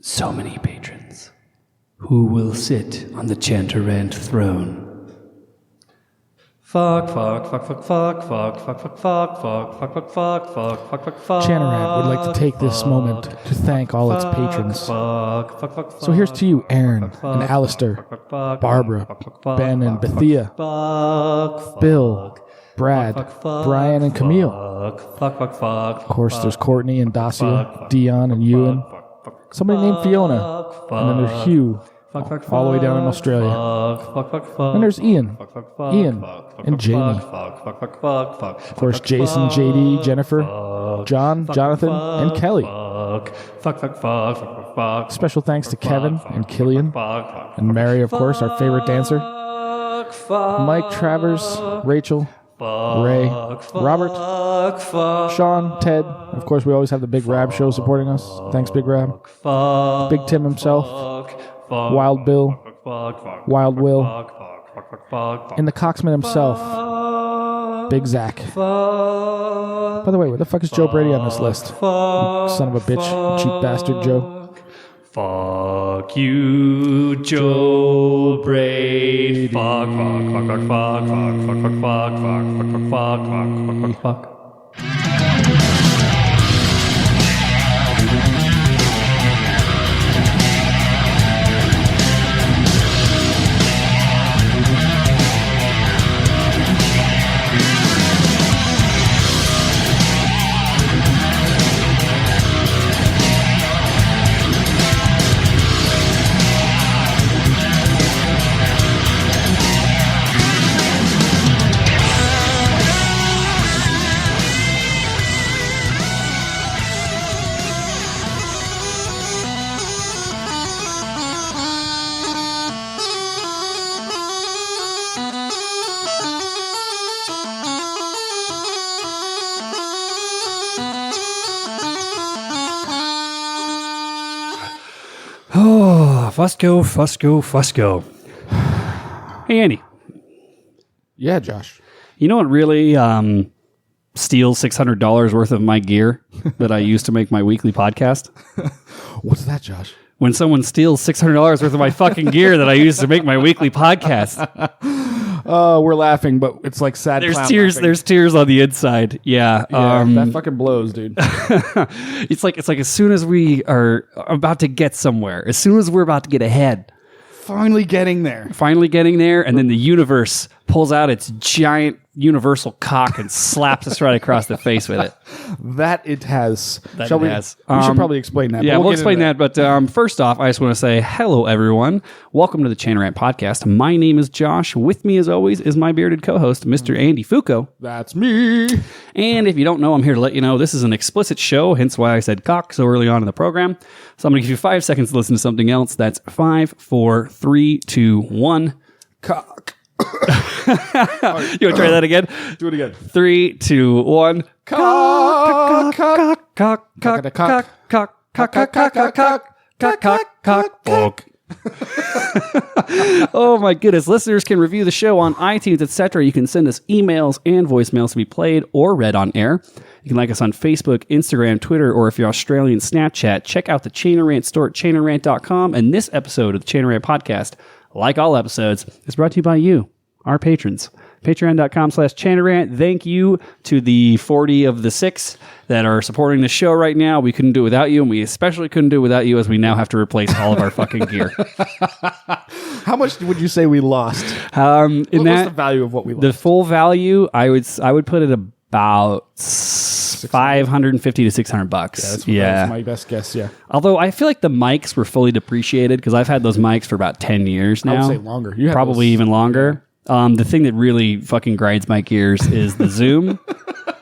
so many patrons. Who will sit on the Chanter Rant throne? Fuck, fuck, fuck, fuck, fuck, fuck, fuck, fuck, fuck, fuck, fuck, fuck, fuck, fuck, fuck, fuck, fuck. Chanter Rant would like to take this moment to thank all its patrons. So here's to you, Aaron and Alistair, Barbara, Ben and Bethia, Bill, Brad, Brian and Camille. Of course, there's Courtney and Dacia, Dion and Ewan. Somebody named Fiona. And then there's Hugh, all the way down in Australia. And there's Ian and Jamie. Of course, Jason, JD, Jennifer, John, Jonathan, and Kelly. Special thanks to Kevin and Killian. And Mary, of course, our favorite dancer. Mike, Travers, Rachel, Ray, Robert, Sean, Ted. Of course, we always have the Big Rab show supporting us. Thanks, Big Rab. Big Tim himself. Wild Bill. Wild Will. And the Coxman himself. Big Zach. By the way, where the fuck is Joe Brady on this list? Son of a bitch. Cheap bastard, Joe. Fuck you, Joe Brady. Fuck, fuck, fuck, fuck, fuck, fuck, fuck, fuck, fuck, fuck, fuck, fuck, fuck, fuck. Fusco. Hey, Andy. Yeah, Josh. You know what really steals $600 worth of my gear that I use to make my weekly podcast? What's that, Josh? When someone steals $600 worth of my fucking gear that I use to make my weekly podcast. We're laughing, but it's like sad. There's tears. Laughing. There's tears on the inside. Yeah, that fucking blows, dude. It's like as soon as we are about to get somewhere, as soon as we're about to get ahead, finally getting there, and then the universe pulls out its giant universal cock and slaps us right across the face with it. That it has. We should probably explain that. Yeah, we'll explain that. But first off, I just want to say hello, everyone. Welcome to the Chanter Rant podcast. My name is Josh. With me, as always, is my bearded co-host, Mr. Andy Foucault. That's me. And if you don't know, I'm here to let you know this is an explicit show, hence why I said cock so early on in the program. So I'm going to give you 5 seconds to listen to something else. That's 5, 4, 3, 2, 1. Cock. You want to try that again? Do it again. 3, 2, 1. Cock, cock, cock, cock, cock, cock, cock, cock, cock, cock, cock, cock, cock, cock. Oh my goodness. Listeners can review the show on iTunes, etc. You can send us emails and voicemails to be played or read on air. You can like us on Facebook, Instagram, Twitter, or if you're Australian, Snapchat. Check out the Chanter Rant store at chanterrant.com. And this episode of the Chanter Rant podcast, like all episodes, is brought to you by you, our patrons. Patreon.com/ChanterRant. Thank you to the 40 of the 6 that are supporting the show right now. We couldn't do it without you, and we especially couldn't do it without you as we now have to replace all of our fucking gear. How much would you say we lost? What's the value of what we lost? The full value, I would put it about $550 to $600. Yeah, that's my best guess. Yeah. Although I feel like the mics were fully depreciated because I've had those mics for about 10 years now. I would say longer. Probably even longer. The thing that really fucking grinds my gears is the Zoom,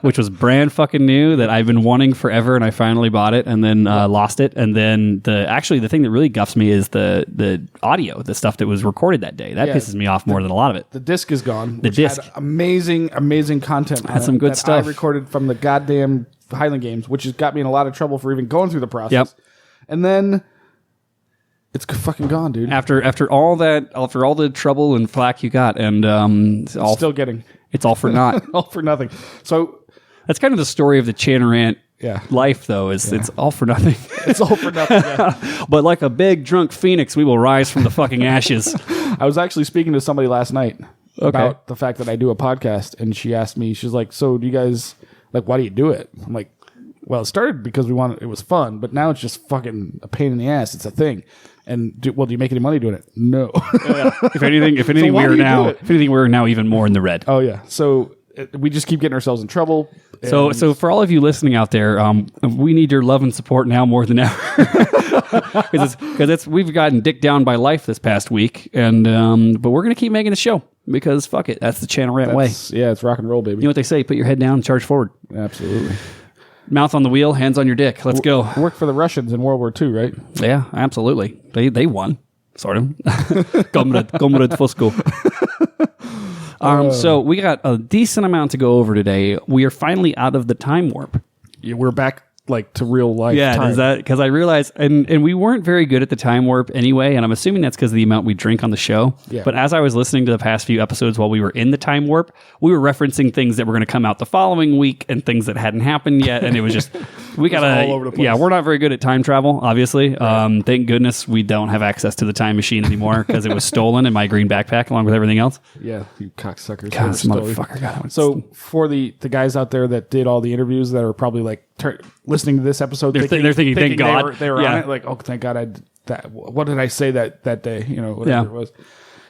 which was brand fucking new that I've been wanting forever, and I finally bought it and then lost it. And then the thing that really guffs me is the audio, the stuff that was recorded that day. That pisses me off more than a lot of it. The disc is gone. The disc had amazing content. Had some good stuff. I recorded from the goddamn Highland Games, which has got me in a lot of trouble for even going through the process. Yep. And then it's fucking gone, dude. After all the trouble and flack you got, and still getting. It's all for naught. All for nothing. So that's kind of the story of the Chanter Rant Yeah. Life, though, is it's all for nothing. It's all for nothing. Yeah. But like a big drunk phoenix, we will rise from the fucking ashes. I was actually speaking to somebody last night about the fact that I do a podcast, and she asked me, she's like, so do you guys, like, why do you do it? I'm like, well, it started because it was fun, but now it's just fucking a pain in the ass. It's a thing. And do you make any money doing it? No. If anything, we're now even more in the red. Oh yeah. So we just keep getting ourselves in trouble. So for all of you listening out there, we need your love and support now more than ever. Because we've gotten dicked down by life this past week, and but we're gonna keep making the show because fuck it, that's the Chanter Rant way. Yeah, it's rock and roll, baby. You know what they say? Put your head down, and charge forward. Absolutely. Mouth on the wheel, hands on your dick. Let's go. Worked for the Russians in World War II, right? Yeah, absolutely. They won, sort of. Comrade Fusco. So we got a decent amount to go over today. We are finally out of the time warp. Yeah, we're back like to real life. Yeah, time. because I realized, and we weren't very good at the time warp anyway, and I'm assuming that's because of the amount we drink on the show. Yeah. But as I was listening to the past few episodes while we were in the time warp, we were referencing things that were going to come out the following week and things that hadn't happened yet, and it was just we gotta all over the place. Yeah, we're not very good at time travel, obviously. Right. Thank goodness we don't have access to the time machine anymore because it was stolen in my green backpack along with everything else. Yeah, you cocksuckers. God, this motherfucker. God, so for the guys out there that did all the interviews that are probably like listening to this episode, they're thinking thank God they were on it. Like, oh, thank God what did I say that day? You know, whatever it was.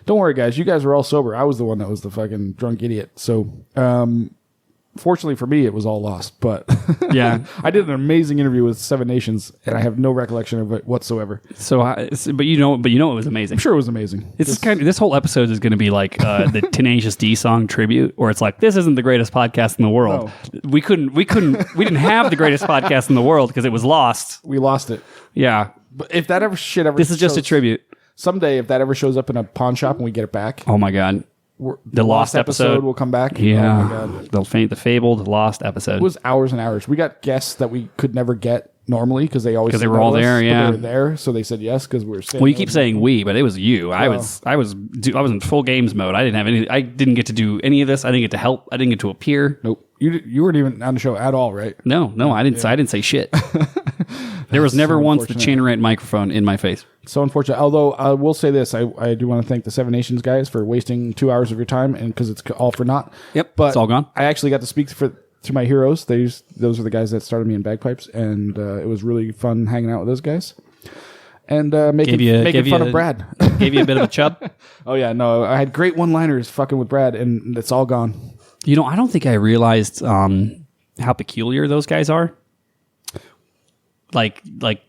Don't worry, guys. You guys were all sober. I was the one that was the fucking drunk idiot. So, fortunately for me, it was all lost. But yeah, I did an amazing interview with Seven Nations, and I have no recollection of it whatsoever. So, but you know, it was amazing. I'm sure it was amazing. This whole episode is going to be like the Tenacious D song tribute, where it's like, this isn't the greatest podcast in the world. No. We didn't have the greatest podcast in the world because it was lost. We lost it. Yeah. But if that this is just a tribute. Someday, if that ever shows up in a pawn shop and we get it back, oh my God, the lost episode will come back. Yeah, oh my God. The fabled lost episode. It was hours and hours. We got guests that we could never get normally because they were all there. Yeah, they were there, so they said yes because we were. Well, you keep saying we, but it was you. I was in full games mode. I didn't have any. I didn't get to do any of this. I didn't get to help. I didn't get to appear. Nope. You weren't even on the show at all, right? No, I didn't. Yeah. I didn't say shit. There was never once the Chanter Rant microphone in my face. So unfortunate. Although I will say this, I do want to thank the Seven Nations guys for wasting 2 hours of your time, and because it's all for naught. Yep, but it's all gone. I actually got to speak to my heroes. Those are the guys that started me in bagpipes, and it was really fun hanging out with those guys. And making fun of Brad. Gave you a bit of a chub? Oh yeah, no, I had great one-liners fucking with Brad, and it's all gone. You know, I don't think I realized how peculiar those guys are. Like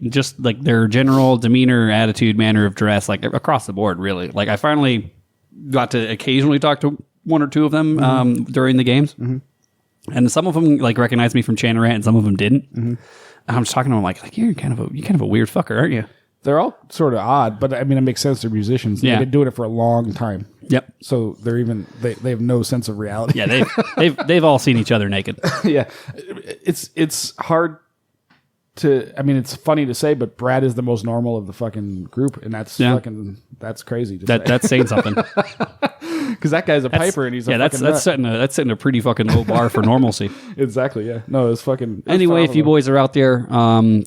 just like their general demeanor, attitude, manner of dress, like across the board, really. Like I finally got to occasionally talk to one or two of them during the games, and some of them like recognized me from Chanter Rant, and some of them didn't. And I'm just talking to them like you're kind of a weird fucker, aren't you? They're all sort of odd, but I mean, it makes sense. They're musicians. They've been doing it for a long time. Yep. So they have no sense of reality. Yeah, they've all seen each other naked. Yeah, it's hard to. I mean, it's funny to say, but Brad is the most normal of the fucking group, and that's crazy. That's saying something. Because that guy's a piper, and he's that's setting a pretty fucking low bar for normalcy. Exactly. Yeah. No, it's fucking. Anyway, if you boys are out there,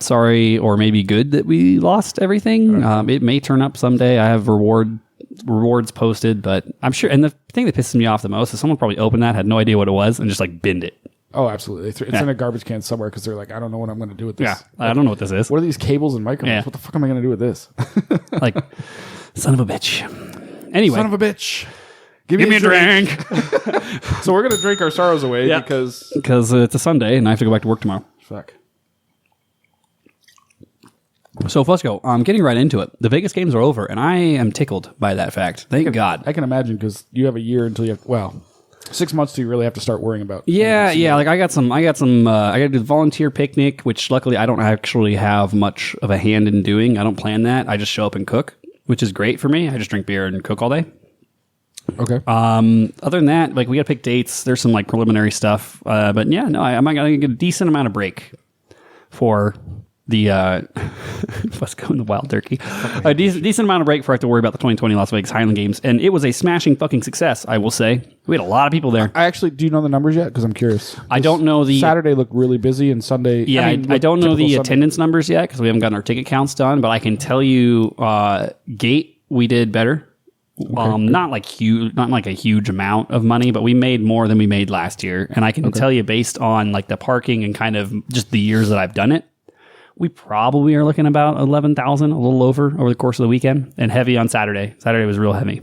sorry or maybe good that we lost everything. It may turn up someday. I have rewards posted, but I'm sure. And the thing that pisses me off the most is someone probably opened that, had no idea what it was, and just like binned it. Oh, absolutely. It's in a garbage can somewhere because they're like, I don't know what I'm going to do with this. Yeah, I don't know what this is. What are these cables and microphones? Yeah. What the fuck am I going to do with this? Like, son of a bitch. Anyway. Son of a bitch. Give me a drink. So we're going to drink our sorrows away because it's a Sunday and I have to go back to work tomorrow. Fuck. So let's go. Getting right into it. The Vegas games are over, and I am tickled by that fact. Thank God. I can imagine because you have a year until you have 6 months till you really have to start worrying about. Yeah. Like I got to do the volunteer picnic, which luckily I don't actually have much of a hand in doing. I don't plan that. I just show up and cook, which is great for me. I just drink beer and cook all day. Okay. Other than that, like we got to pick dates. There's some like preliminary stuff. But yeah, no, I'm going to get a decent amount of break for let's go in the wild turkey. A decent amount of break for us to worry about the 2020 Las Vegas Highland Games, and it was a smashing fucking success. I will say we had a lot of people there. I actually do you know the numbers yet? Because I'm curious. I don't know the Saturday looked really busy, and Sunday. Yeah, I don't know the attendance numbers yet because we haven't gotten our ticket counts done. But I can tell you, gate we did better. Okay. Not like a huge amount of money, but we made more than we made last year. And I can tell you, based on like the parking and kind of just the years that I've done it, we probably are looking about 11,000, a little over the course of the weekend, and heavy on Saturday. Saturday was real heavy.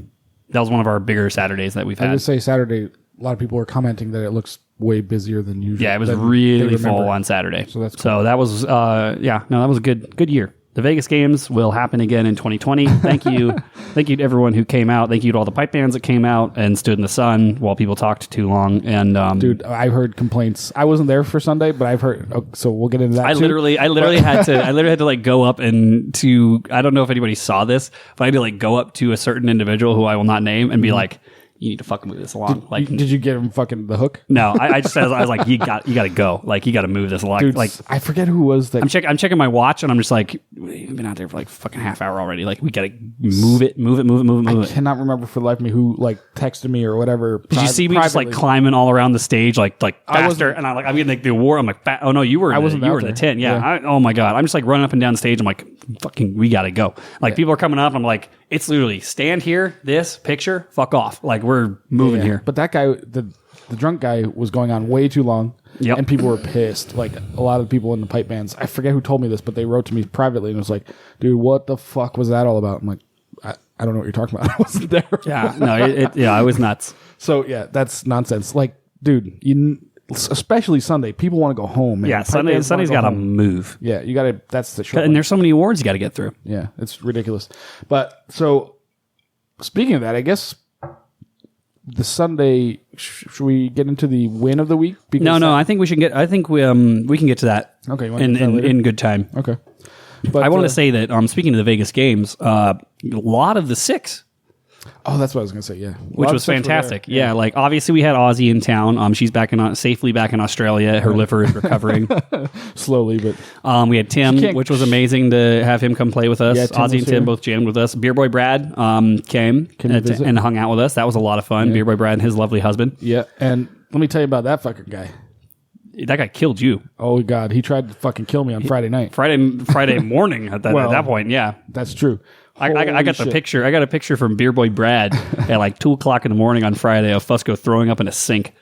That was one of our bigger Saturdays that we've had. I would say Saturday, a lot of people were commenting that it looks way busier than usual. Yeah, it was really full on Saturday. So that's cool. So that was that was a good year. The Vegas Games will happen again in 2020. Thank you. Thank you to everyone who came out. Thank you to all the pipe bands that came out and stood in the sun while people talked too long. And dude, I've heard complaints. I wasn't there for Sunday, but I've heard. So we'll get into that. I literally had to like go up and to. I don't know if anybody saw this, but I had to like go up to a certain individual who I will not name and be like, you need to fucking move this along. Did you get him fucking the hook? No, I just I was like, you got to go. Like, you got to move this along. Dude, like, I forget who was that. I'm checking my watch and I'm just like, we've been out there for like fucking half hour already. Like, we got to move it. I cannot remember for the life of me who like texted me or whatever. Did you see me just like climbing all around the stage like faster? And I'm getting like the award. I'm like, oh no, you were in the tent. Yeah. Oh my god, I'm just like running up and down the stage. I'm like, fucking, we got to go. Like people are coming up. I'm like, it's literally stand here, this picture, fuck off. Like we're moving here. But that guy, the drunk guy, was going on way too long. Yep. And people were pissed. Like a lot of people in the pipe bands. I forget who told me this, but they wrote to me privately and was like, dude, what the fuck was that all about? I'm like, I don't know what you're talking about. I wasn't there. Yeah. No, it was nuts. So yeah, that's nonsense. Like, dude, especially Sunday, people want to go home. Man. Yeah, Sunday's got to move. Yeah, you got to. That's the short. And there's so many awards you got to get through. Yeah, it's ridiculous. But so, speaking of that, I guess the Sunday. Should we get into the win of the week? No. I think we should get. I think we can get to that. Okay, in good time. Okay. But I wanted to say that speaking of the Vegas Games, a lot of the six. Oh, that's what I was going to say. Yeah, which was fantastic. Yeah, like obviously we had Ozzy in town. She's safely back in Australia. Her liver is recovering slowly, but we had Tim, which was amazing to have him come play with us. Yeah, Ozzy and Tim both jammed with us. Beer Boy Brad came and hung out with us. That was a lot of fun. Yeah. Beer Boy Brad and his lovely husband. Yeah, and let me tell you about that fucking guy. That guy killed you. Oh God, he tried to fucking kill me on Friday night. Friday morning at that point. Yeah, that's true. I got the picture. I got a picture from Beer Boy Brad at like 2:00 in the morning on Friday of Fusco throwing up in a sink.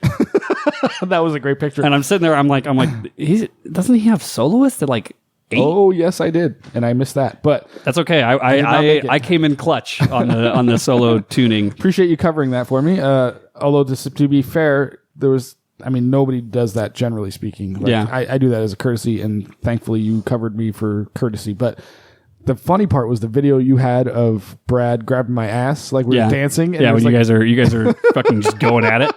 That was a great picture. And I'm sitting there. I'm like, doesn't he have soloists at like 8? Oh yes, I did, and I missed that. But that's okay. I came in clutch on the solo tuning. Appreciate you covering that for me. Although to be fair, there was. I mean, nobody does that, generally speaking. Like, yeah. I do that as a courtesy, and thankfully you covered me for courtesy. But the funny part was the video you had of Brad grabbing my ass, like we were dancing. And when you guys are fucking just going at it.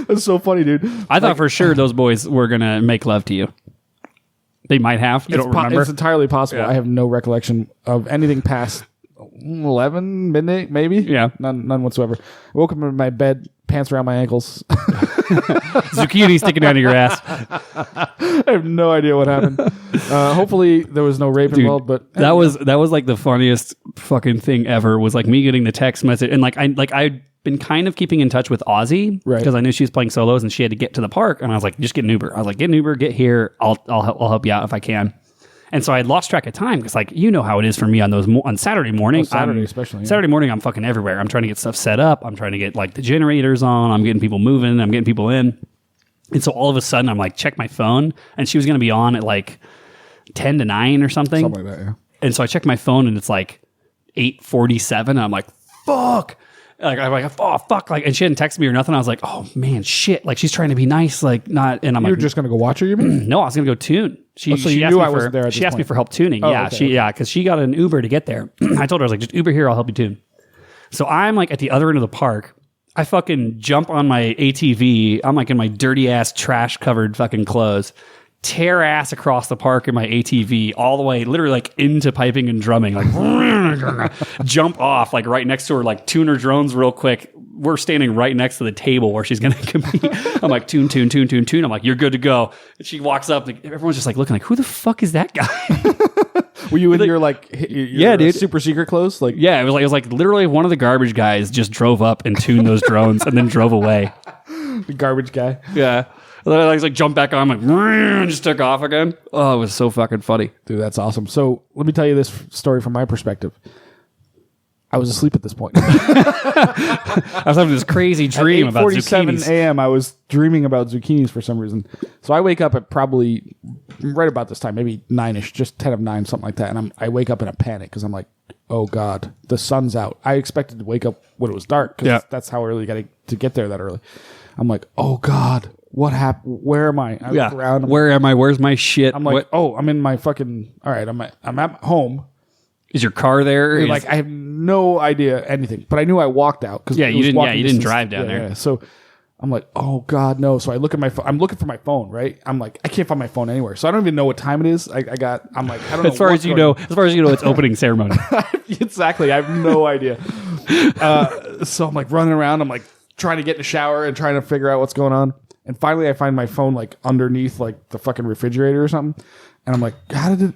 That's so funny, dude. I thought for sure those boys were going to make love to you. They might have. I don't remember. It's entirely possible. Yeah. I have no recollection of anything past 11, midnight, maybe. Yeah. None whatsoever. I woke up in my bed, pants around my ankles. Zucchini sticking out of your ass. I have no idea what happened. Hopefully there was no rape involved, but that was like the funniest fucking thing ever. Was like me getting the text message, and I'd been kind of keeping in touch with Ozzy because I knew she was playing solos and she had to get to the park, and I was like, just get an Uber. I was like, get an Uber, get here. I'll help you out if I can. And so I had lost track of time because, like, you know how it is for me on Saturday morning. Especially. Yeah. Saturday morning, I'm fucking everywhere. I'm trying to get stuff set up. I'm trying to get, like, the generators on. I'm getting people moving. I'm getting people in. And so all of a sudden, I'm like, check my phone. And she was going to be on at, like, 10 to 9 or something. Something like that, yeah. And so I check my phone, and it's, like, 8:47. And I'm like, fuck. Like, I'm like, oh, fuck. Like, and she hadn't texted me or nothing. I was like, oh, man, shit. Like, she's trying to be nice. Like, not. And I'm You're just going to go watch her, you mean? No, I was going to go tune. She asked me for help tuning. Yeah, because she got an Uber to get there. I told her, I was like, just Uber here, I'll help you tune. So I'm like at the other end of the park. I fucking jump on my ATV. I'm like in my dirty ass trash covered fucking clothes. Tear ass across the park in my ATV all the way, literally like into piping and drumming. Like jump off like right next to her, like tune her drones real quick. We're standing right next to the table where she's going to compete. I'm like, tune. I'm like, you're good to go. And she walks up. Like, everyone's just like looking like, who the fuck is that guy? Were you in your Yeah, dude. super secret clothes? Like, Yeah, it was like literally one of the garbage guys just drove up and tuned those drones and then drove away. the garbage guy. Yeah. And then I like jumped back on, and just took off again. Oh, it was so fucking funny. Dude, that's awesome. So let me tell you this story from my perspective. I was asleep at this point. I was having this crazy dream about zucchinis. 8:47 a.m. I was dreaming about zucchinis for some reason. So I wake up at probably right about this time, maybe 9-ish, just 10 of 9, something like that. And I wake up in a panic because I'm like, oh God, the sun's out. I expected to wake up when it was dark because that's how early you got to get there that early. I'm like, oh God, what happened? Where am I? I look around. Where am I? Where's my shit? I'm like, I'm in my fucking, all right, I'm at home. Is your car there? Like, I have no idea anything, but I knew I walked out because you didn't drive down there. Yeah. So I'm like, oh God, no. So I look at my phone. I'm looking for my phone, right? I'm like, I can't find my phone anywhere. So I don't even know what time it is. I'm like, I don't know. As far as you know, it's opening ceremony. Exactly. I have no idea. So I'm like running around. I'm like trying to get in the shower and trying to figure out what's going on. And finally I find my phone like underneath like the fucking refrigerator or something. And I'm like, how did it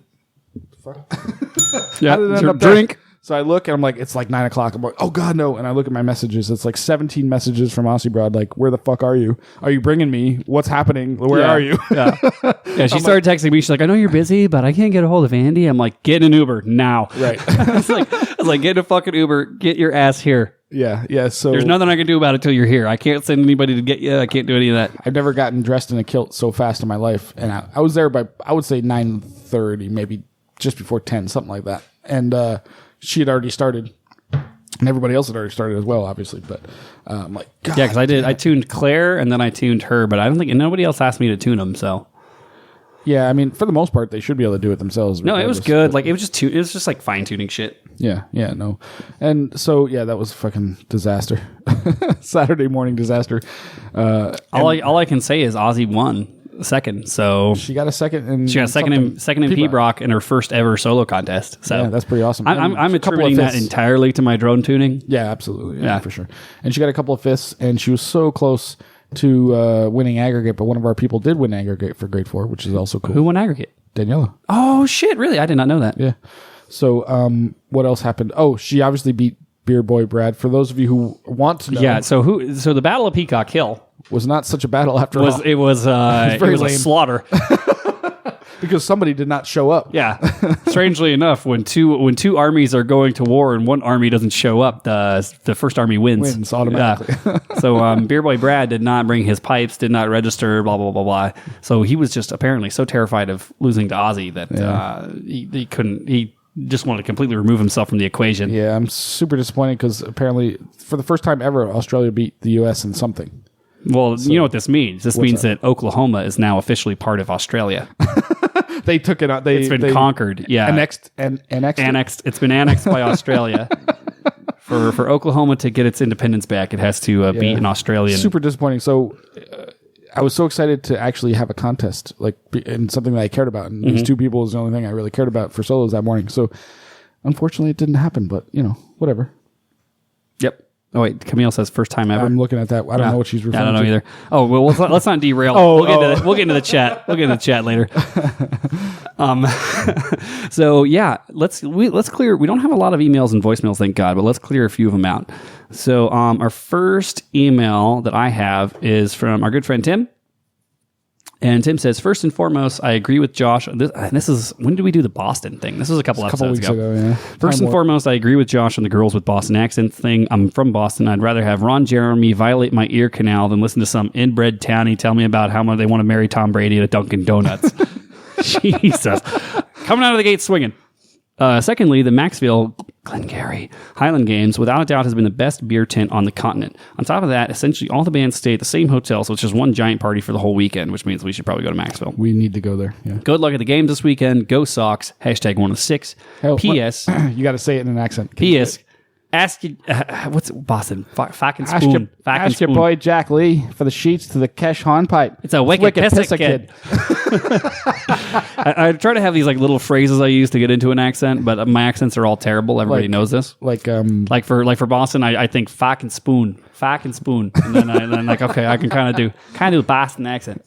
end up drink? There? So I look and I'm like, it's like 9 o'clock. I'm like, oh God, no. And I look at my messages. It's like 17 messages from Aussie Broad. Like, where the fuck are you? Are you bringing me? What's happening? Where are you? Yeah. She started texting me. She's like, I know you're busy, but I can't get a hold of Andy. I'm like, get an Uber now. Right. I was like, get a fucking Uber. Get your ass here. Yeah. So there's nothing I can do about it till you're here. I can't send anybody to get you. I can't do any of that. I've never gotten dressed in a kilt so fast in my life. And I was there by, I would say 9:30, maybe just before 10, something like that. And she had already started. And everybody else had already started as well, obviously. But I'm like, God. Yeah, because I tuned Claire and then I tuned her, but I don't think nobody else asked me to tune them. So yeah, I mean, for the most part, they should be able to do it themselves. No, it was good. Like it was just like fine tuning shit. Yeah, no. And so yeah, that was fucking disaster. Saturday morning disaster. All I can say is Ozzy won second. So she got a second, and she got second in P-Brock in her first ever solo contest. So yeah, that's pretty awesome. I'm attributing that entirely to my drone tuning. Yeah, absolutely. Yeah, for sure. And she got a couple of fifths, and she was so close to winning aggregate, but one of our people did win aggregate for grade 4, which is also cool. Who won aggregate? Daniela. Oh shit! Really? I did not know that. Yeah. So what else happened? Oh, she obviously beat Beer Boy Brad. For those of you who want to know, yeah. So the Battle of Peacock Hill was not such a battle after all. It was a slaughter. Because somebody did not show up. Yeah. Strangely enough, when two armies are going to war and one army doesn't show up, the first army wins automatically. Yeah. So Beer Boy Brad did not bring his pipes, did not register, blah blah blah blah. So he was just apparently so terrified of losing to Ozzy that he couldn't. He just wanted to completely remove himself from the equation. Yeah, I'm super disappointed because apparently for the first time ever, Australia beat the U.S. in something. Well, you know what this means. This means that Oklahoma is now officially part of Australia. They took it out. It's been conquered. Yeah. Annexed. It's been annexed by Australia. For Oklahoma to get its independence back, it has to beat an Australian. Super disappointing. So I was so excited to actually have a contest, like in something that I cared about. And these two people is the only thing I really cared about for solos that morning. So unfortunately it didn't happen, but whatever. Yep. Oh wait, Camille says first time ever. I'm looking at that. I don't know what she's referring to. I don't know either. Oh well, let's not derail. We'll get into the chat. We'll get into the chat later. So yeah, let's clear. We don't have a lot of emails and voicemails, thank God, but let's clear a few of them out. So our first email that I have is from our good friend Tim. And Tim says, first and foremost, I agree with Josh. This is, when did we do the Boston thing? This was a couple episodes ago. Yeah. First and foremost, I agree with Josh on the girls with Boston accents thing. I'm from Boston. I'd rather have Ron Jeremy violate my ear canal than listen to some inbred townie tell me about how much they want to marry Tom Brady at a Dunkin' Donuts. Jesus. Coming out of the gate swinging. Secondly, the Maxville Glengarry Highland Games, without a doubt, has been the best beer tent on the continent. On top of that, essentially all the bands stay at the same hotel, so it's just one giant party for the whole weekend, which means we should probably go to Maxville. We need to go there. Yeah. Good luck at the games this weekend. Go Sox. # 1 of 6. P.S. You got to say it in an accent. P.S. Ask you, what's Boston? Fucking spoon. Ask your boy Jack Lee for the sheets to the Kesh hornpipe. It's a wicked pisser kid. I try to have these like little phrases I use to get into an accent, but my accents are all terrible. Everybody knows this. Like for Boston, I think fucking spoon, and then like okay, I can kind of do Boston accent.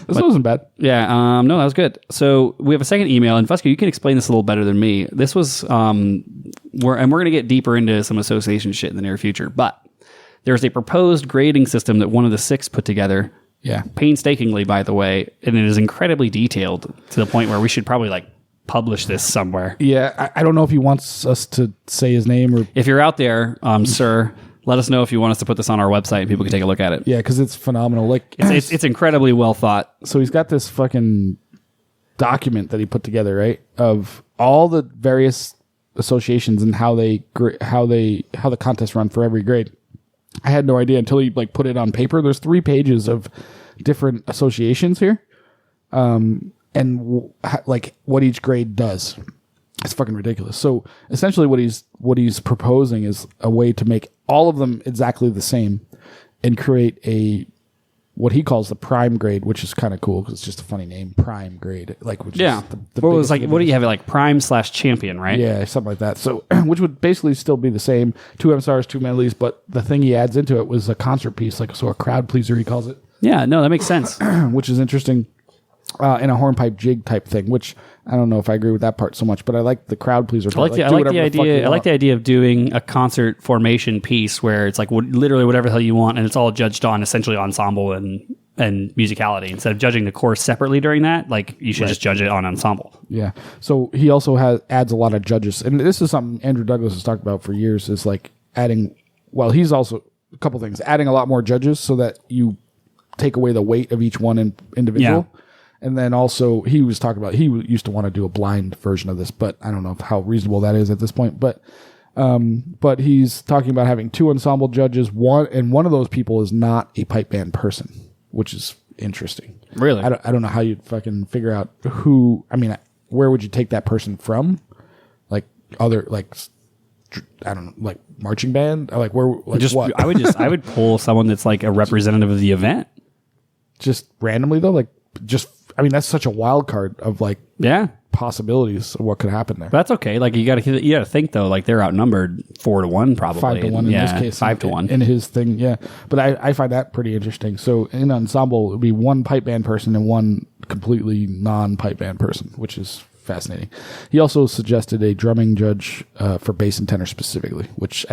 This wasn't bad. Yeah, no, that was good. So we have a second email, and Fusco, you can explain this a little better than me. This was, we're going to get deeper into some association shit in the near future, but there's a proposed grading system that one of the 6 put together. Yeah. Painstakingly, by the way, and it is incredibly detailed to the point where we should probably like publish this somewhere. Yeah, I don't know if he wants us to say his name or... If you're out there, sir, let us know if you want us to put this on our website and people can take a look at it. Yeah, because it's phenomenal. Like it's incredibly well thought. So he's got this fucking document that he put together, right, of all the various associations and how the contests run for every grade. I had no idea until he like put it on paper. There's 3 pages of different associations here, and like what each grade does. It's fucking ridiculous. So essentially, what he's proposing is a way to make all of them exactly the same, and create what he calls the prime grade, which is kind of cool because it's just a funny name, prime grade. Like, which yeah, is the what was like? What do you have? Like prime/champion, right? Yeah, something like that. So, which would basically still be the same: 2 MSRs, 2 medleys, but the thing he adds into it was a concert piece, like a crowd pleaser, he calls it. Yeah, no, that makes sense. Which is interesting, and a hornpipe jig type thing. Which I don't know if I agree with that part so much, but I like the crowd pleaser part. I like the idea. I like the idea of doing a concert formation piece where it's like literally whatever the hell you want, and it's all judged on essentially ensemble and musicality. Instead of judging the course separately during that, like you should just judge it on ensemble. Yeah. So he also adds a lot of judges, and this is something Andrew Douglas has talked about for years. Is like adding. Well, he's also a couple things, adding a lot more judges so that you take away the weight of each one individual. Yeah. And then also he was talking about, he used to want to do a blind version of this, but I don't know how reasonable that is at this point. But he's talking about having 2 ensemble judges, one of those people is not a pipe band person, which is interesting. Really? I don't know how you'd fucking figure out who, I mean, where would you take that person from? Like other, like, I don't know, like marching band? Or like where, like just, what? I would pull someone that's like a representative of the event. Just randomly though? Like just, I mean, that's such a wild card of like possibilities of what could happen there. But that's okay. Like you got to think though. Like they're outnumbered 4-1 probably. 5-1 in this case. 5-1 in his thing. Yeah, but I find that pretty interesting. So in ensemble, it would be 1 pipe band person and 1 completely non-pipe band person, which is fascinating. He also suggested a drumming judge for bass and tenor specifically, which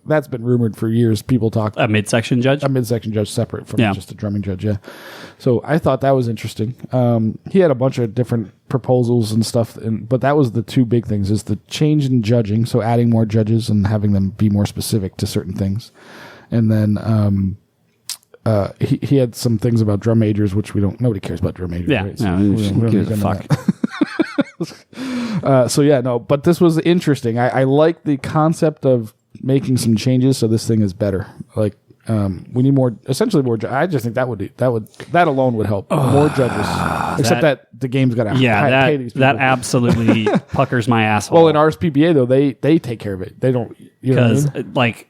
that's been rumored for years. People talk a midsection judge separate from just a drumming judge. Yeah. So I thought that was interesting. He had a bunch of different proposals and stuff, but that was the 2 big things: is the change in judging, so adding more judges and having them be more specific to certain things, and then he had some things about drum majors, which nobody cares about drum majors. Yeah, right? So no, we don't give a fuck. But this was interesting. I like the concept of making some changes so this thing is better. Like we need more I just think that alone would help. More judges. Except that the game's got to pay these people. That absolutely puckers my asshole. Well, in RSPBA though, they take care of it. They don't, because like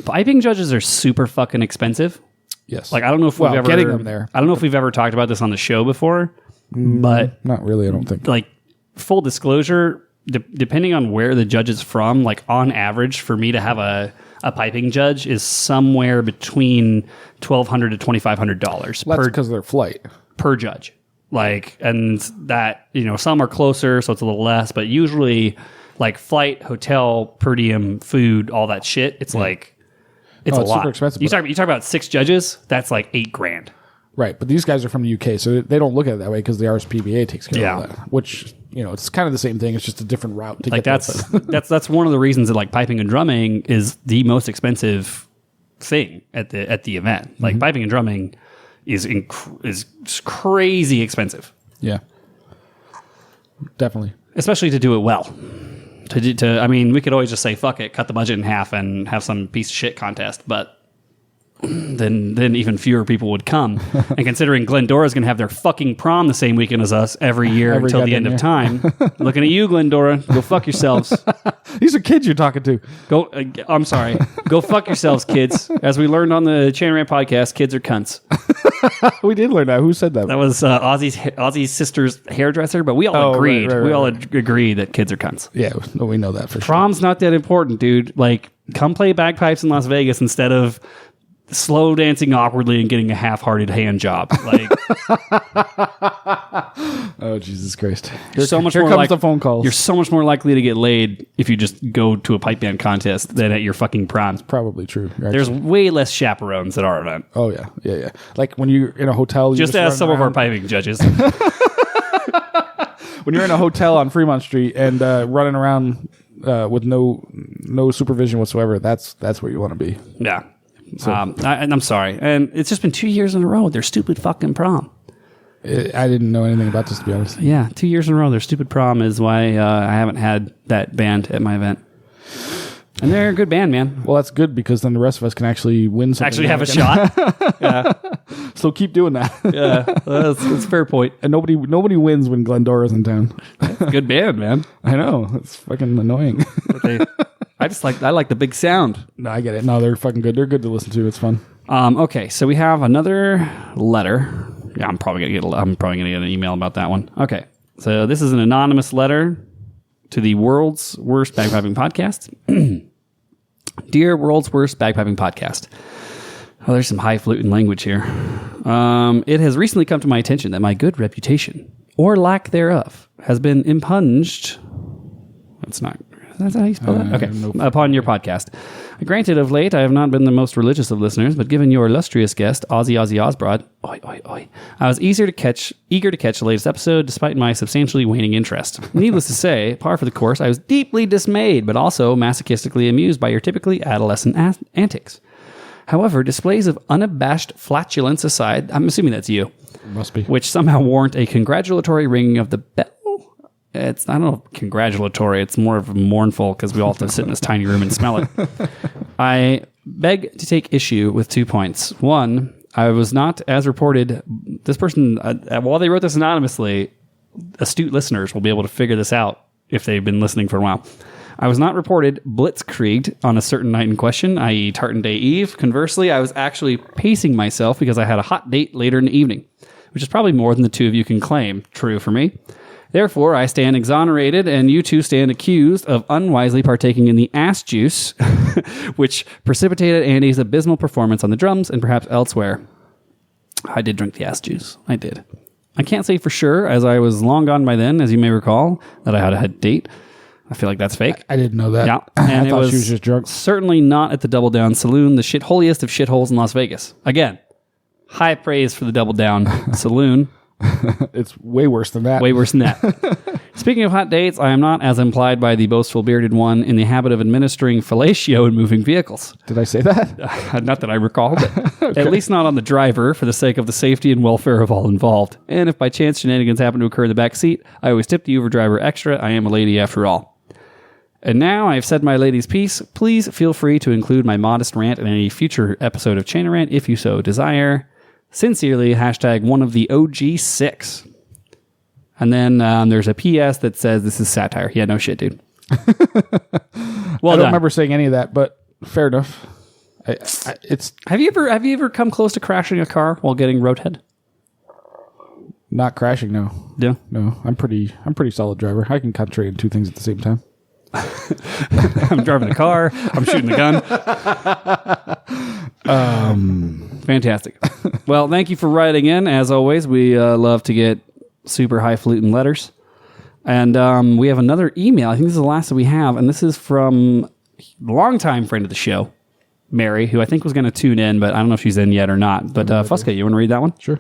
piping judges are super fucking expensive. Yes. Like I don't know if we've ever getting them there. I don't know if we've ever talked about this on the show before, but not really. I don't think. Like full disclosure, depending on where the judge is from, like on average, for me to have a piping judge is somewhere between $1,200 to $2,500. That's because of their flight per judge. Like, and that, some are closer, so it's a little less, but usually like flight, hotel, per diem, food, all that shit. It's like, it's a lot. Super expensive. You talk about 6 judges, that's like $8,000. Right, but these guys are from the UK, so they don't look at it that way because the RSPBA takes care of that. Which, it's kind of the same thing. It's just a different route to like get that's one of the reasons that like piping and drumming is the most expensive thing at the event. Like piping and drumming is crazy expensive. Yeah, definitely. Especially to do it well. I mean, we could always just say fuck it, cut the budget in half, and have some piece of shit contest, but. Then even fewer people would come. And considering Glendora is going to have their fucking prom the same weekend as us every year until the end of time, looking at you, Glendora, go fuck yourselves. These are kids you're talking to. I'm sorry. Go fuck yourselves, kids. As we learned on the Chanter Rant podcast, kids are cunts. We did learn that. Who said that? That was Ozzy's sister's hairdresser, but we all agreed. Right. We all agree that kids are cunts. Yeah, we know that for sure. Prom's not that important, dude. Like, come play bagpipes in Las Vegas instead of slow dancing awkwardly and getting a half-hearted hand job. Like, oh, Jesus Christ. Here comes the phone calls. You're so much more likely to get laid if you just go to a pipe band contest than at your fucking prom. Probably true. Actually. There's way less chaperones at our event. Oh, yeah. Yeah. Like when you're in a hotel. Just ask some of our piping judges. When you're in a hotel on Fremont Street and running around with no supervision whatsoever, that's where you want to be. Yeah. So, I'm sorry. And it's just been 2 years in a row. Their stupid fucking prom. I didn't know anything about this, to be honest. Yeah, 2 years in a row. Their stupid prom is why I haven't had that band at my event. And they're a good band, man. Well, that's good because then the rest of us can actually win something. Actually have a shot. Yeah. So keep doing that. Yeah, that's a fair point. And nobody wins when Glendora's in town. Good band, man. I know. It's fucking annoying. I like the big sound. No, I get it. No, they're fucking good. They're good to listen to. It's fun. Okay, so we have another letter. Yeah, I'm probably gonna get an email about that one. Okay, so this is an anonymous letter to the world's worst bagpiping podcast. Dear world's worst bagpiping podcast. Oh, there's some highfalutin language here. It has recently come to my attention that my good reputation, or lack thereof, has been impunged. That's how you spell that? Okay. Upon your podcast. Granted, of late, I have not been the most religious of listeners, but given your illustrious guest, Ozzy Osbourne, I was eager to catch the latest episode, despite my substantially waning interest. Needless to say, par for the course, I was deeply dismayed, but also masochistically amused by your typically adolescent antics. However, displays of unabashed flatulence aside, I'm assuming that's you. Must be. Which somehow warrant a congratulatory ringing of the bell. I don't know if congratulatory. It's more of a mournful because we all have to sit in this tiny room and smell it. I beg to take issue with 2 points. One, I was not, as reported, this person, while they wrote this anonymously, astute listeners will be able to figure this out if they've been listening for a while. I was not reported blitzkrieged on a certain night in question, i.e. Tartan Day Eve. Conversely, I was actually pacing myself because I had a hot date later in the evening, which is probably more than the two of you can claim. True for me. Therefore, I stand exonerated, and you two stand accused of unwisely partaking in the ass juice, which precipitated Andy's abysmal performance on the drums and perhaps elsewhere. I did drink the ass juice. I did. I can't say for sure, as I was long gone by then, as you may recall, that I had a date. I feel like that's fake. I didn't know that. Yeah, and I thought she was just drunk. Certainly not at the Double Down Saloon, the shitholiest of shitholes in Las Vegas. Again, high praise for the Double Down Saloon. It's way worse than that. Way worse than that. Speaking of hot dates, I am not, as implied by the boastful bearded one, in the habit of administering fellatio in moving vehicles. Did I say that? Not that I recall, but okay. At least not on the driver, for the sake of the safety and welfare of all involved. And if by chance shenanigans happen to occur in the back seat, I always tip the Uber driver extra. I am a lady after all. And now I've said my lady's piece. Please feel free to include my modest rant in any future episode of Chanter Rant if you so desire. Sincerely, hashtag one of the OG6. And then there's a PS that says this is satire. Yeah, no shit, dude. Well, I don't remember saying any of that, but fair enough. Have you ever come close to crashing a car while getting roadhead? Not crashing, no. Yeah, no. I'm pretty solid driver. I can concentrate on two things at the same time. I'm driving a car. I'm shooting a gun. Fantastic. Well, thank you for writing in. As always, we love to get super highfalutin letters. And we have another email. I think this is the last that we have. And this is from a longtime friend of the show, Mary, who I think was going to tune in, but I don't know if she's in yet or not. But Fusca, you want to read that one? Sure.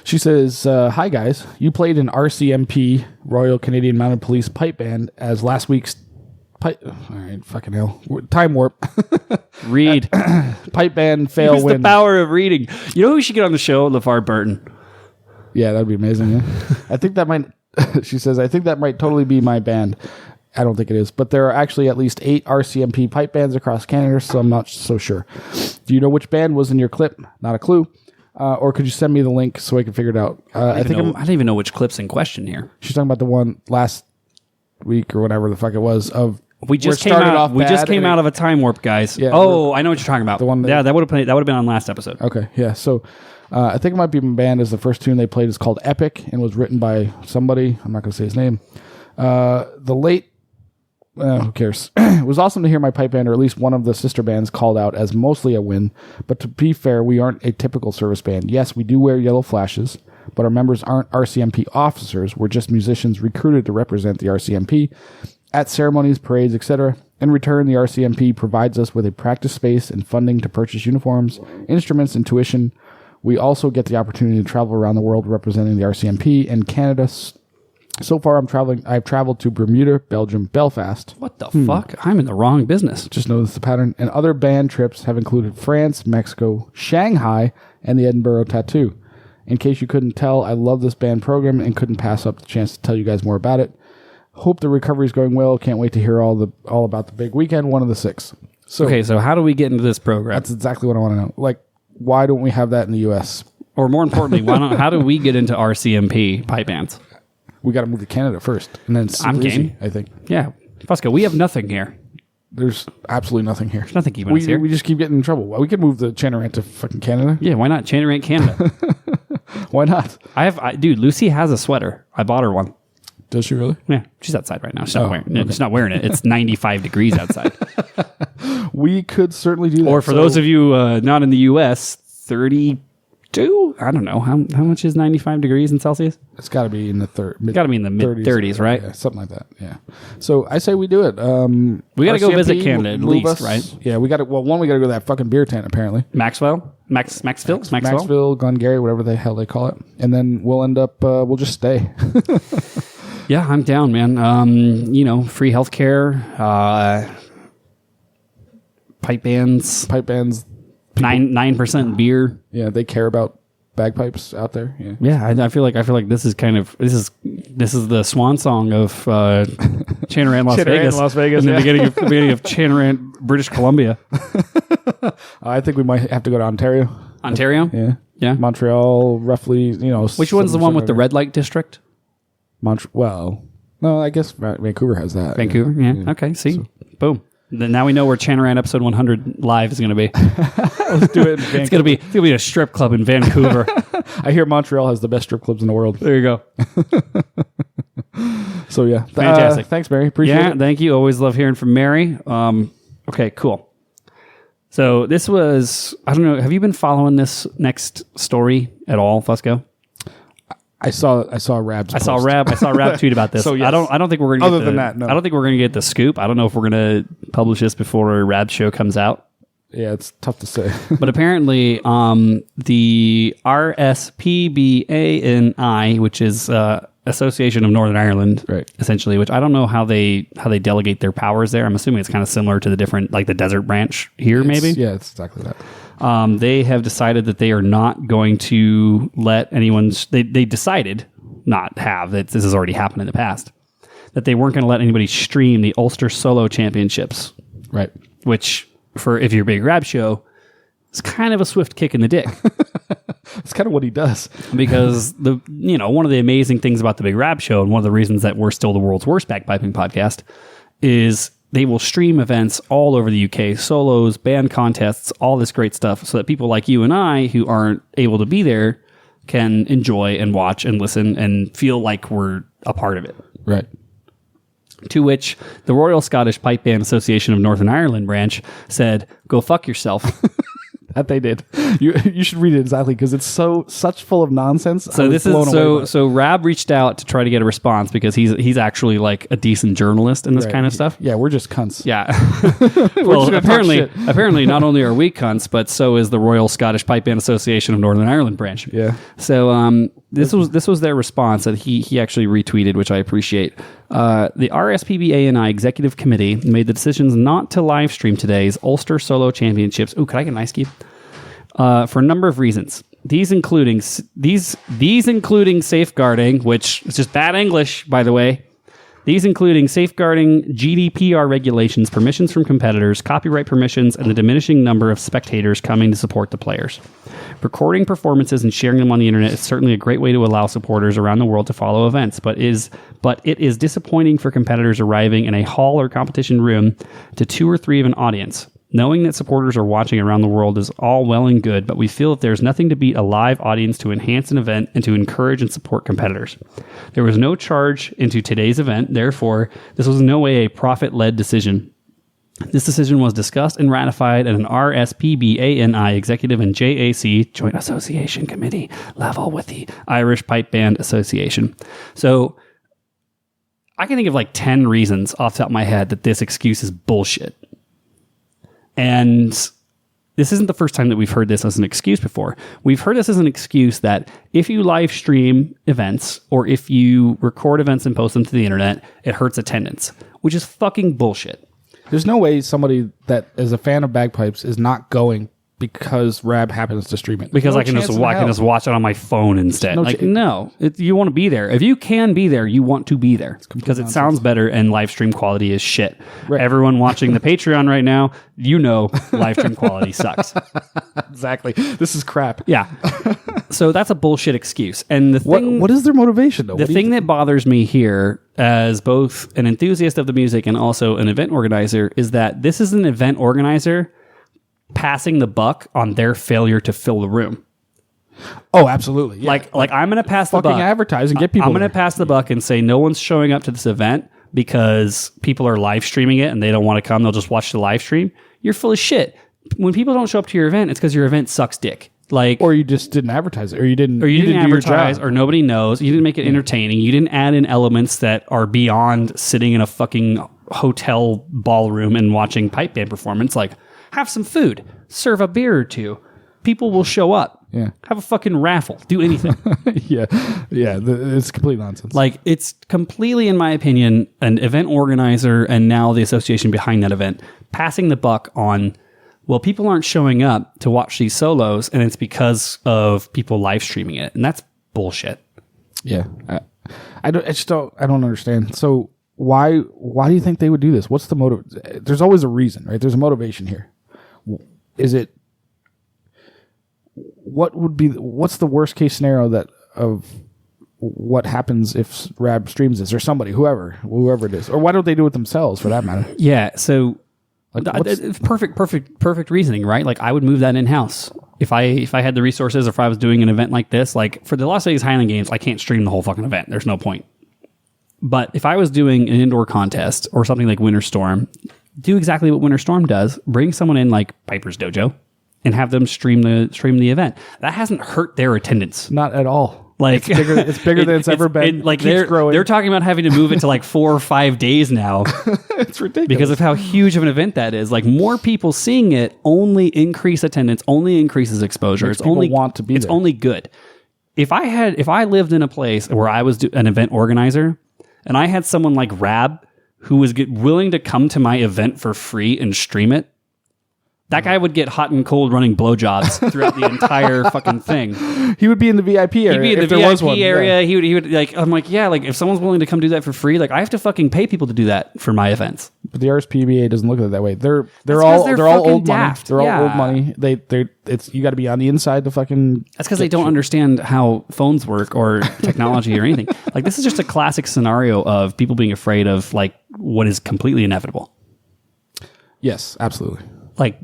She says, hi, guys. You played in RCMP, Royal Canadian Mounted Police Pipe Band, as last week's all right, fucking hell. Time warp. Read. Pipe band fail Use win. The power of reading. You know who should get on the show? LeVar Burton. Yeah, that'd be amazing. Yeah. I think that might, she says, I think that might totally be my band. I don't think it is, but there are actually at least 8 RCMP pipe bands across Canada, so I'm not so sure. Do you know which band was in your clip? Not a clue. Or could you send me the link so I can figure it out? I don't even know which clip's in question here. She's talking about the one last week or whatever the fuck it was of. We just came out of a time warp, guys. Yeah, I know what you're talking about. The one that would have been on last episode. Okay, yeah. So I think it might be my band, as the first tune they played is called Epic and was written by somebody. I'm not going to say his name. The late Who cares? It was awesome to hear my pipe band, or at least one of the sister bands, called out as mostly a win. But to be fair, we aren't a typical service band. Yes, we do wear yellow flashes, but our members aren't RCMP officers. We're just musicians recruited to represent the RCMP at ceremonies, parades, etc. In return, the RCMP provides us with a practice space and funding to purchase uniforms, instruments, and tuition. We also get the opportunity to travel around the world representing the RCMP in Canada. So far, I've traveled to Bermuda, Belgium, Belfast. What the fuck? I'm in the wrong business. Just notice the pattern. And other band trips have included France, Mexico, Shanghai, and the Edinburgh Tattoo. In case you couldn't tell, I love this band program and couldn't pass up the chance to tell you guys more about it. Hope the recovery is going well. Can't wait to hear all about the big weekend, one of the 6. So how do we get into this program? That's exactly what I want to know. Like, why don't we have that in the U.S.? Or more importantly, how do we get into RCMP pipe bands? We got to move to Canada first, and then it's I'm easy, game. I think. Yeah. Fusco, we have nothing here. There's absolutely nothing here. There's nothing keeping us here. We just keep getting in trouble. Well, we could move the Chanter Rant to fucking Canada. Yeah, why not? Chanter Rant Canada. Why not? Dude, Lucy has a sweater. I bought her one. Does she really? Yeah, she's outside right now. She's not wearing it. It's 95 degrees outside. We could certainly do that. Or for those of you not in the U.S., 32? I don't know. How much is 95 degrees in Celsius? It's got to be in the Got to be in the mid-30s, right? Yeah, something like that, yeah. So I say we do it. We got to go visit Canada at least, right? Yeah, we got to. Well, we got to go to that fucking beer tent, apparently. Maxville, Glengarry, whatever the hell they call it. And then we'll end up, we'll just stay. Yeah, I'm down, man. Free healthcare, pipe bands, 9% beer. Yeah, they care about bagpipes out there. Yeah, yeah. I feel like this is the swan song of Chanter Rant Las Vegas. In the beginning of Chanter Rant British Columbia. I think we might have to go to Ontario. Ontario? Yeah. Montreal, roughly. Which one's the one with the red light district? Well, no, I guess Vancouver has that. Vancouver, yeah. Okay, see, boom. Then now we know where Chanter Rant episode 100 live is going to be. Let's do it in Vancouver. It's going to be a strip club in Vancouver. I hear Montreal has the best strip clubs in the world. There you go. So yeah, fantastic. Thanks, Mary. Appreciate it. Thank you. Always love hearing from Mary. Okay, cool. So this was, I don't know, have you been following this next story at all, Fusco? I saw Rab's post. I saw Rab tweet about this. So yes. I don't think we're going to than that, no. I don't think we're going to get the scoop. I don't know if we're going to publish this before Rab's show comes out. Yeah, it's tough to say. But apparently, the RSPBANI, which is Association of Northern Ireland, right, essentially, which I don't know how they delegate their powers there. I'm assuming it's kind of similar to the different, like the desert branch here, maybe. Yeah, it's exactly that. They have decided that they are not going to let anyone. They decided not have that. This has already happened in the past. That they weren't going to let anybody stream the Ulster Solo Championships, right? Which, for if you're a big Rab show, is kind of a swift kick in the dick. It's kind of what he does. Because one of the amazing things about the Big Rab Show, and one of the reasons that we're still the world's worst bagpiping podcast, is they will stream events all over the UK, solos, band contests, all this great stuff, so that people like you and I who aren't able to be there can enjoy and watch and listen and feel like we're a part of it. Right. To which the Royal Scottish Pipe Band Association of Northern Ireland branch said, "Go fuck yourself." That they did. You should read it exactly because it's such full of nonsense. So Rab reached out to try to get a response because he's actually like a decent journalist in this kind of stuff. Yeah, we're just cunts. Yeah. Well, apparently not only are we cunts, but so is the Royal Scottish Pipe Band Association of Northern Ireland branch. Yeah. So this was their response that he actually retweeted, which I appreciate. The RSPBANI Executive Committee made the decisions not to live stream today's Ulster Solo Championships. Ooh, could I get an ice cube? For a number of reasons. These including safeguarding, which is just bad English, by the way. These including safeguarding GDPR regulations, permissions from competitors, copyright permissions, and the diminishing number of spectators coming to support the players. Recording performances and sharing them on the internet is certainly a great way to allow supporters around the world to follow events, but it is disappointing for competitors arriving in a hall or competition room to 2 or 3 of an audience. Knowing that supporters are watching around the world is all well and good, but we feel that there's nothing to beat a live audience to enhance an event and to encourage and support competitors. There was no charge into today's event, therefore, this was in no way a profit-led decision. This decision was discussed and ratified at an RSPBANI Executive and JAC Joint Association Committee level with the Irish Pipe Band Association. So I can think of like 10 reasons off the top of my head that this excuse is bullshit. And this isn't the first time that we've heard this as an excuse before. We've heard this as an excuse that if you live stream events or if you record events and post them to the internet, it hurts attendance, which is fucking bullshit. There's no way somebody that is a fan of bagpipes is not going because Rab happens to stream it. Because no I can just watch it on my phone instead. You want to be there. If you can be there, you want to be there because it sounds better and live stream quality is shit. Right. Everyone watching the Patreon right now, live stream quality sucks. Exactly. This is crap. Yeah. So that's a bullshit excuse. And the thing, what is their motivation though? The thing that bothers me here as both an enthusiast of the music and also an event organizer is that this is an event organizer passing the buck on their failure to fill the room. Oh, absolutely. Yeah. Like I'm going to pass the buck. Fucking advertise and get people. I'm going to pass the buck and say no one's showing up to this event because people are live streaming it and they don't want to come. They'll just watch the live stream. You're full of shit. When people don't show up to your event, it's because your event sucks dick. Or you just didn't advertise it, or you didn't advertise, or nobody knows. You didn't make it entertaining. You didn't add in elements that are beyond sitting in a fucking hotel ballroom and watching pipe band performance. Like, have some food, serve a beer or two. People will show up. Yeah. Have a fucking raffle. Do anything. Yeah. It's complete nonsense. Like, it's completely, in my opinion, an event organizer and now the association behind that event passing the buck on, well, people aren't showing up to watch these solos, and it's because of people live streaming it, and that's bullshit. Yeah. I don't understand. So why do you think they would do this? What's the motive? There's always a reason, right? There's a motivation here. Is it what's the worst case scenario of what happens if Rab streams this or somebody, whoever it is, or why don't they do it themselves for that matter? Yeah. So it's perfect reasoning, right? Like I would move that in-house. If I had the resources, if I was doing an event like this, like for the Las Vegas Highland Games, I can't stream the whole fucking event. There's no point. But if I was doing an indoor contest or something like Winter Storm, do exactly what Winter Storm does. Bring someone in like Piper's Dojo and have them stream the event. That hasn't hurt their attendance. Not at all. Like it's bigger than it's ever been. Like they're talking about having to move it to like 4 or 5 days now. It's ridiculous because of how huge of an event that is. Like more people seeing it only increase attendance, only increases exposure. It's only want to be. It's only good. If I lived in a place where I was an event organizer and I had someone like Rab who was willing to come to my event for free and stream it, that guy would get hot and cold running blowjobs throughout the entire fucking thing. He would be in the VIP area. He'd be in the VIP area. Yeah. He would like, I'm like, yeah, like if someone's willing to come do that for free, like I have to fucking pay people to do that for my events. But the RSPBA doesn't look at it that way. They're all old daft. Money. They're all old money. It's you got to be on the inside to fucking. That's because they don't understand how phones work or technology or anything. Like this is just a classic scenario of people being afraid of like what is completely inevitable. Yes, absolutely. Like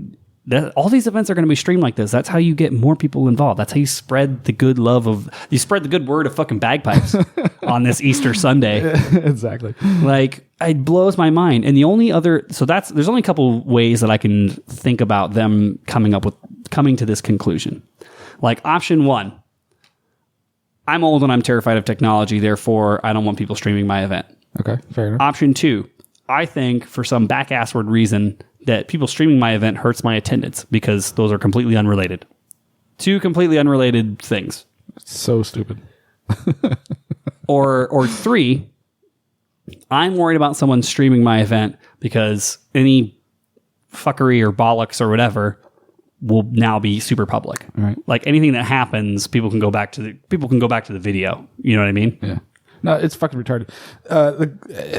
all these events are going to be streamed like this. That's how you get more people involved. That's how you spread the good word of fucking bagpipes on this Easter Sunday. Exactly. Like it blows my mind. And the only other, there's only a couple ways that I can think about them coming to this conclusion. Like option 1, I'm old and I'm terrified of technology. Therefore I don't want people streaming my event. Okay. Fair enough. Option 2, I think for some back-assward reason that people streaming my event hurts my attendance because those are completely unrelated. 2 completely unrelated things. So stupid. Or 3, I'm worried about someone streaming my event because any fuckery or bollocks or whatever will now be super public. Right. Like anything that happens, people can go back to the video. You know what I mean? Yeah. No, it's fucking retarded.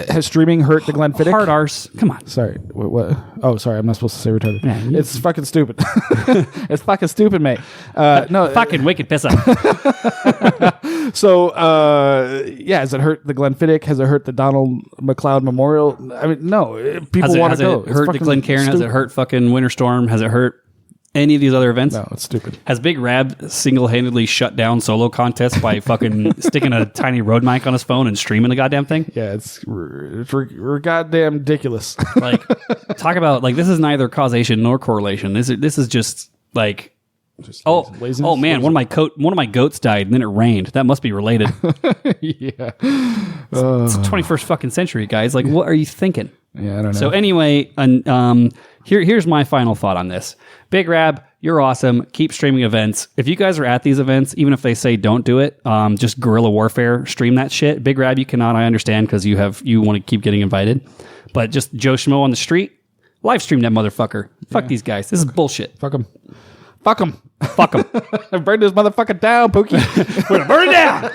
Has streaming hurt the Glenfiddich? Hard arse. Come on. Sorry. What? Oh, sorry. I'm not supposed to say retarded. Yeah, it's fucking stupid. It's fucking stupid, mate. No. Fucking wicked pisser. So, has it hurt the Glenfiddich? Has it hurt the Donald McLeod Memorial? I mean, no. People want to go. Has it hurt the Glencairn? Has it hurt fucking Winter Storm? Has it hurt any of these other events? No, it's stupid. Has Big Rab single-handedly shut down solo contests by fucking sticking a tiny Rode mic on his phone and streaming the goddamn thing? Yeah, it's goddamn ridiculous. Like, talk about, like, this is neither causation nor correlation. This is just, like... laziness. Oh man! One of my goats died, and then it rained. That must be related. Yeah, it's the 21st fucking century, guys. Like, what are you thinking? Yeah, I don't know. So anyway, here's my final thought on this. Big Rab, you're awesome. Keep streaming events. If you guys are at these events, even if they say don't do it, just guerrilla warfare, stream that shit. Big Rab, you cannot. I understand because you want to keep getting invited, but just Joe Schmo on the street, live stream that motherfucker. Fuck these guys. This is bullshit. Fuck them. Fuck him. Fuck him. Burn this motherfucker down, Pookie. We're gonna burn it down.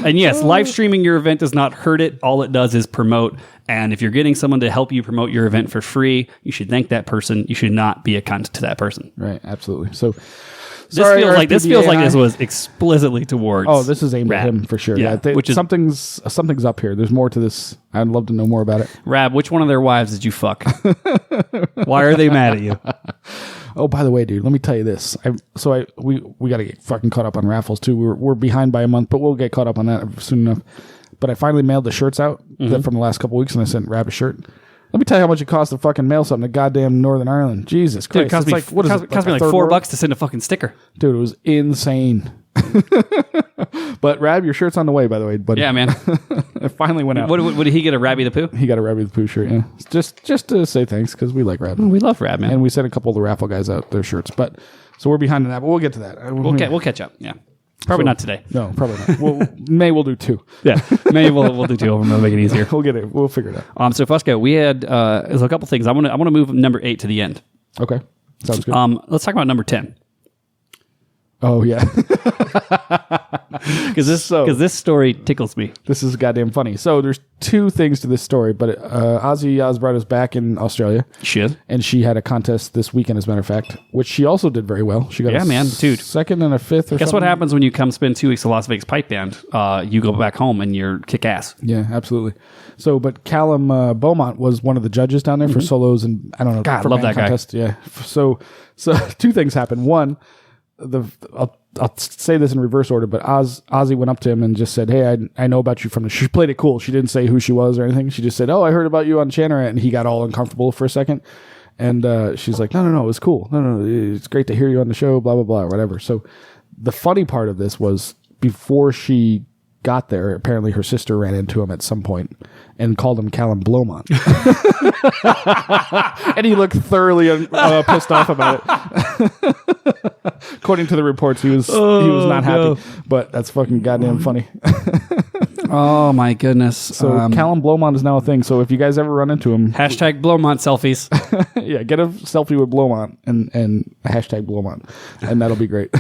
And yes, live streaming your event does not hurt it. All it does is promote. And if you're getting someone to help you promote your event for free, you should thank that person. You should not be a cunt to that person. Right, absolutely. So this feels like this was explicitly towards. Oh, this is aimed Rab. at him for sure. Yeah, which is something's up here. There's more to this. I'd love to know more about it. Rab, which one of their wives did you fuck? Why are they mad at you? Oh, by the way, dude, let me tell you this. We got to get fucking caught up on raffles too. We're behind by a month, but we'll get caught up on that soon enough. But I finally mailed the shirts out from the last couple of weeks, and I sent Rab a shirt. Let me tell you how much it costs to fucking mail something to goddamn Northern Ireland. Jesus Christ. Dude, it cost me like $4 to send a fucking sticker. Dude, it was insane. But Rab, your shirt's on the way, by the way, buddy. Yeah, man. It finally went out. What did he get, a Rabby the Pooh? He got a Rabby the Pooh shirt, yeah. Just to say thanks, because we like Rab. We love Rab, man. And we sent a couple of the raffle guys out their shirts. But so we're behind on that, but we'll get to that. We'll catch up, yeah. Probably not today. No, probably not. We'll do 2. Yeah, May we'll do 2 over. We'll make it easier. We'll get it. We'll figure it out. So Fusco, we had there's a couple things. I want to move number 8 to the end. Okay, sounds good. Let's talk about number 10. Oh yeah, because this story tickles me. This is goddamn funny. So there's 2 things to this story, but Ozzy Osbourne is back in Australia. Shit. And she had a contest this weekend, as a matter of fact, which she also did very well. She got dude, 2nd and a 5th. Guess what happens when you come spend 2 weeks at Las Vegas Pipe Band? You go back home and you're kick ass. Yeah, absolutely. So, but Callum Beaumont was one of the judges down there for solos, and I don't know. God, for love that contest. Guy. Yeah. So 2 things happened. One, I'll say this in reverse order, but Ozzy went up to him and just said, "Hey, I know about you from the." She played it cool. She didn't say who she was or anything. She just said, "Oh, I heard about you on Chanter Rant," and he got all uncomfortable for a second. And she's like, "No, it was cool. No, it's great to hear you on the show. Blah blah blah, or whatever." So the funny part of this was before she got there, apparently her sister ran into him at some point and called him Callum Beaumont. And he looked thoroughly pissed off about it. According to the reports, he was not happy. No. But that's fucking goddamn funny. Oh my goodness. So Callum Beaumont is now a thing. So if you guys ever run into him, hashtag Beaumont selfies. Yeah, get a selfie with Beaumont and hashtag Beaumont, and that'll be great.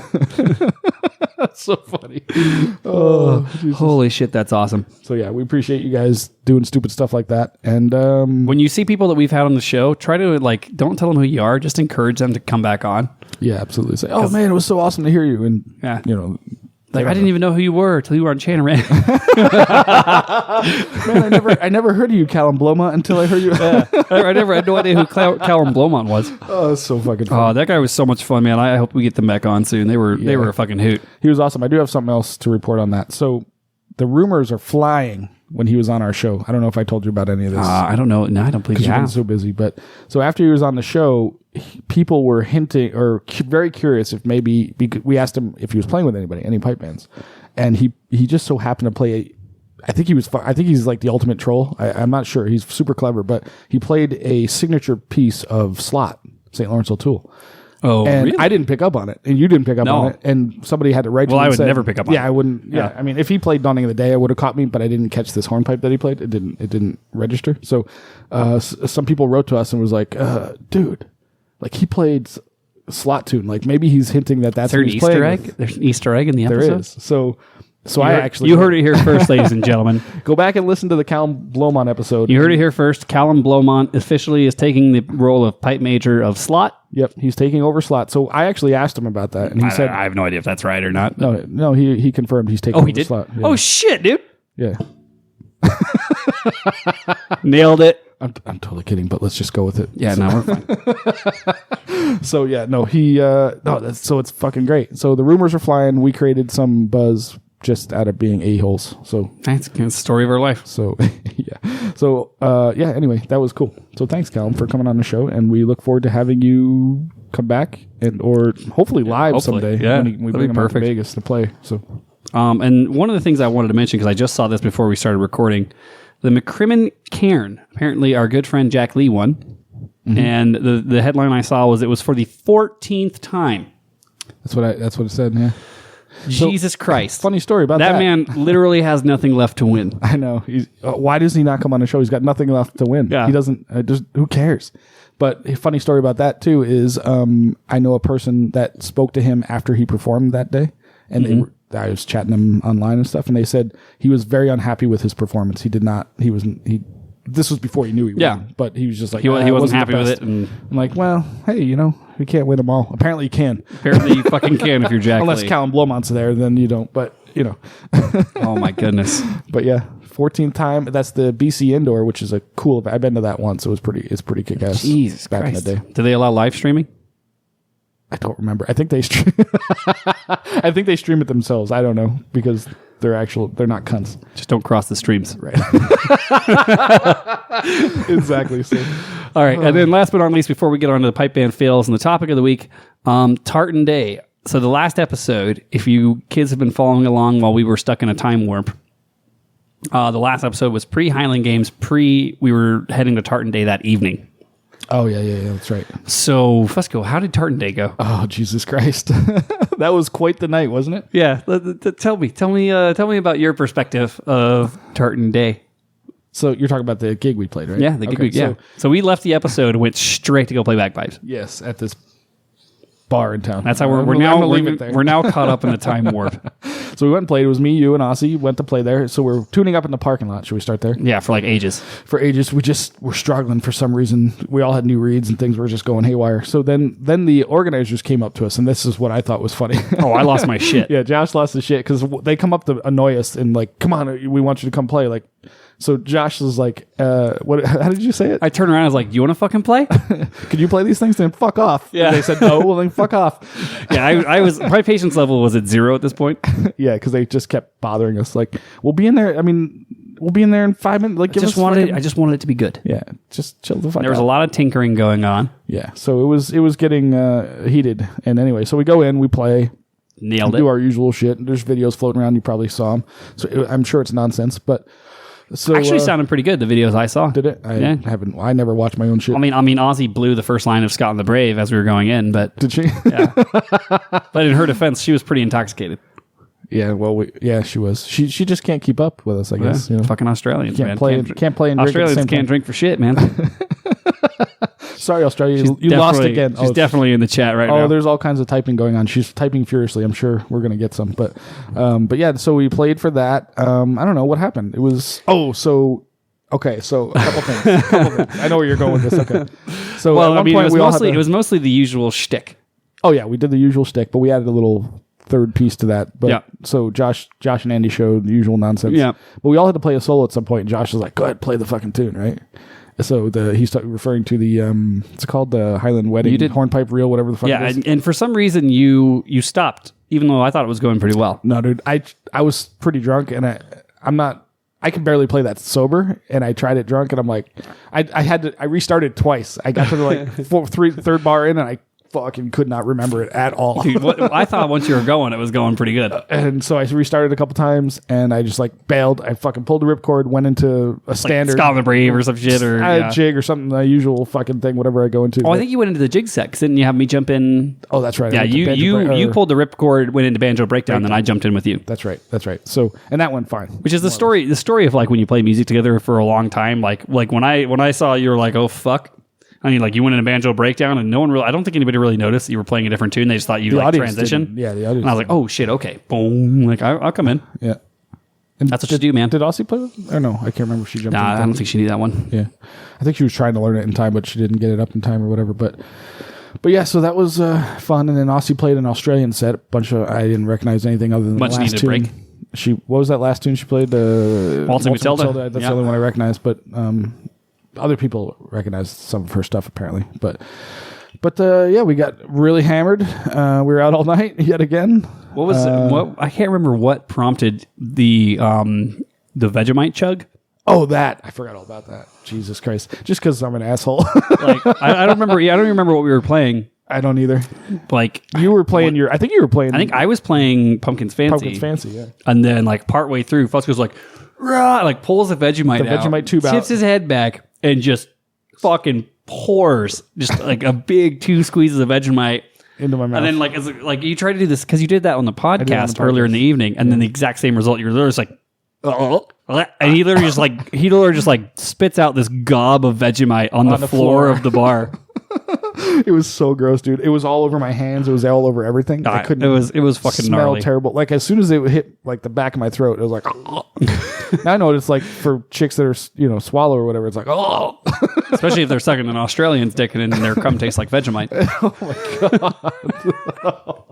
That's so funny. Oh, holy shit, that's awesome. So yeah, we appreciate you guys doing stupid stuff like that. And when you see people that we've had on the show, try to don't tell them who you are. Just encourage them to come back on. Yeah, absolutely. Say, oh man, it was so awesome to hear you. And I didn't even know who you were until you were on Chanter Rant. Man, I never heard of you, Callum Beaumont, until I heard you. I had no idea who Callum Beaumont was. Oh, that's so fucking fun. Oh, that guy was so much fun, man. I hope we get them back on soon. They were a fucking hoot. He was awesome. I do have something else to report on that. So the rumors are flying when he was on our show. I don't know if I told you about any of this. I don't know. No, I don't believe you have. Because you've been so busy. But so after he was on the show, people were hinting or very curious if maybe we asked him if he was playing with any pipe bands, and he just so happened to play. I think he's like the ultimate troll. I'm not sure. He's super clever, but he played a signature piece of Slot, St. Lawrence O'Toole. Oh, and really? I didn't pick up on it, and you didn't pick up on it, and somebody had to write to me. Well, I would never pick up on it. Yeah, I wouldn't. Yeah, I mean, if he played Dawning of the Day, I would have caught me, but I didn't catch this hornpipe that he played. It didn't register. So, some people wrote to us and was like, "Dude, like he played Slot Tune. Like maybe he's hinting that's what he's Easter playing egg. With. There's an Easter egg in the episode. There is. So, So I actually... You heard it here first, ladies and gentlemen. Go back and listen to the Callum Blomont episode. You heard it here first. Callum Blomont officially is taking the role of pipe major of slot. Yep, he's taking over slot. So I actually asked him about that, and he said... I have no idea if that's right or not. No, he confirmed he's taking over slot. Yeah. Oh, shit, dude. Yeah. Nailed it. I'm totally kidding, but let's just go with it. Yeah, no, we're fine. So yeah, no, so it's fucking great. So the rumors are flying. We created some buzz just out of being a-holes. So that's the story of our life. So yeah. So anyway, that was cool. So thanks, Callum, for coming on the show, and we look forward to having you come back or hopefully live someday. Yeah, when we bring him out to Vegas to play. So and one of the things I wanted to mention, because I just saw this before we started recording, the McCrimmon Cairn. Apparently, our good friend Jack Lee won. Mm-hmm. And the headline I saw was it was for the 14th time. That's what it said, yeah. Jesus Christ. Funny story about that. That man literally has nothing left to win. I know. Why does he not come on the show? He's got nothing left to win. Yeah. He doesn't, who cares? But a funny story about that, too, is I know a person that spoke to him after he performed that day. And I was chatting him online and stuff, and they said he was very unhappy with his performance. This was before he knew he won, but he was just like, he wasn't happy with it. And I'm like, well, hey, we can't win them all. Apparently you can. Apparently you fucking can if you're Jack Unless Lee. Callum Blomont's there, then you don't, but Oh my goodness. But yeah, 14th time. That's the BC Indoor, which is a cool event. I've been to that once. It's pretty kick-ass. Jesus back Christ. in the day. Do they allow live streaming? I don't remember. I think they stream. I think they stream it themselves. I don't know because they're not cunts. Just don't cross the streams. Right. Exactly. So. All right. And then last but not least, before we get on to the pipe band fails and the topic of the week, Tartan Day. So the last episode, if you kids have been following along while we were stuck in a time warp, the last episode was pre-Highland Games, we were heading to Tartan Day that evening. Oh, yeah, that's right. So, Fusco, how did Tartan Day go? Oh, Jesus Christ. That was quite the night, wasn't it? Yeah. Tell me about your perspective of Tartan Day. So, you're talking about the gig we played, right? Yeah, the gig So, we left the episode and went straight to go play bagpipes. Yes, at this bar in town. That's how we're now caught up in the time warp. So we went and played. It was me, you, and Aussie went to play there. So we're tuning up in the parking lot. Should we start there? Yeah, for like ages. For ages. We just were struggling for some reason. We all had new reads and things were just going haywire. So then the organizers came up to us, and this is what I thought was funny. Oh, I lost my shit. Yeah, Josh lost his shit because they come up to annoy us and like, come on, we want you to come play. Like, so Josh was like, "What? How did you say it?" I turned around. I was like, "You want to fucking play? Could you play these things? Then fuck off." Yeah. And they said no. Well, then fuck off. Yeah, I was. My patience level was at 0 at this point. Yeah, because they just kept bothering us. Like, we'll be in there. I mean, we'll be in there in 5 minutes. Like, I just wanted it to be good. Yeah, just chill the fuck. There was a lot of tinkering going on. Yeah, so it was getting heated. And anyway, so we go in, we play. Nailed it. Do our usual shit. There's videos floating around. You probably saw them. So I'm sure it's nonsense, but. So, actually sounded pretty good, the videes I saw. Did it? I never watched my own shit. I mean, Ozzy blew the first line of Scott and the Brave as we were going in, but... Did she? Yeah. But in her defense, she was pretty intoxicated. Yeah, well, she was. She just can't keep up with us, I guess. Yeah, fucking Australians, can't man. Play and drink Australians at the same can't time. drink for shit, man. Sorry, Australia. You lost again. She's definitely in the chat right now. Oh, there's all kinds of typing going on. She's typing furiously. I'm sure we're going to get some. But yeah, so we played for that. I don't know what happened. It was... Okay, so a couple things. I know where you're going with this. Okay. So well, at one point it was mostly the usual shtick. Oh, yeah, we did the usual shtick, but we added a little third piece to that. But yeah. So Josh and Andy showed the usual nonsense. Yeah. But we all had to play a solo at some point, and Josh was like, go ahead, play the fucking tune, right? So he started referring to the it's called the Highland Wedding hornpipe reel, whatever the fuck it is. And for some reason you stopped, even though I thought it was going pretty well. No, dude, I was pretty drunk, and I can barely play that sober, and I tried it drunk, and I'm like, I restarted twice. I got to the third bar in, and I fucking could not remember it at all. Dude, I thought once you were going, it was going pretty good. And so I restarted a couple times, and I just like bailed. I fucking pulled the ripcord, went into a standard. Scott and the Brave or some shit. Or a jig or something, the usual fucking thing, whatever I go into. Oh, I think you went into the jig set, because didn't you have me jump in? Oh, that's right. Yeah, you pulled the ripcord, went into Banjo Breakdown, then I jumped in with you. That's right. So, and that went fine. Which is the story of like when you play music together for a long time, like when I saw you were like, oh fuck. I mean, like you went in a banjo breakdown and no one really, I don't think anybody really noticed that you were playing a different tune. They just thought you like transition. Yeah, the audience. And I was like, oh shit, okay. Boom. Like I'll come in. Yeah. And that's what you do, man. Did Aussie play with? Or no, I can't remember if she jumped in. I don't think she knew that one. Yeah. I think she was trying to learn it in time, but she didn't get it up in time or whatever. But yeah, so that was fun. And then Aussie played an Australian set. I didn't recognize anything other than Much the last needed tune. break. What was that last tune she played? Waltzing Matilda. That's the only one I recognized. But other people recognized some of her stuff apparently. But yeah, we got really hammered. We were out all night yet again. What was I can't remember what prompted the Vegemite chug. Oh, that I forgot all about that. Jesus Christ! Just because I'm an asshole. Like I don't remember. I don't remember what we were playing. I don't either. Like you were playing I think you were playing. I think I was playing Pumpkin's Fancy. Yeah. And then like partway through, Fusk goes like, rah, like pulls the Vegemite out, Vegemite tube out, tips his head back, and just fucking pours just like a big 2 squeezes of Vegemite into my mouth. And then like you tried to do this because you did that on the podcast earlier in the evening, and then the exact same result. You were literally just like, and he literally just like spits out this gob of Vegemite on the floor of the bar. It was so gross, dude. It was all over my hands. It was all over everything. I couldn't. It was fucking smell gnarly. Terrible. Like as soon as it hit like the back of my throat, it was like. Now I know what it's like for chicks that are swallow or whatever. It's like especially if they're sucking an Australian's dick and their cum tastes like Vegemite. Oh my god.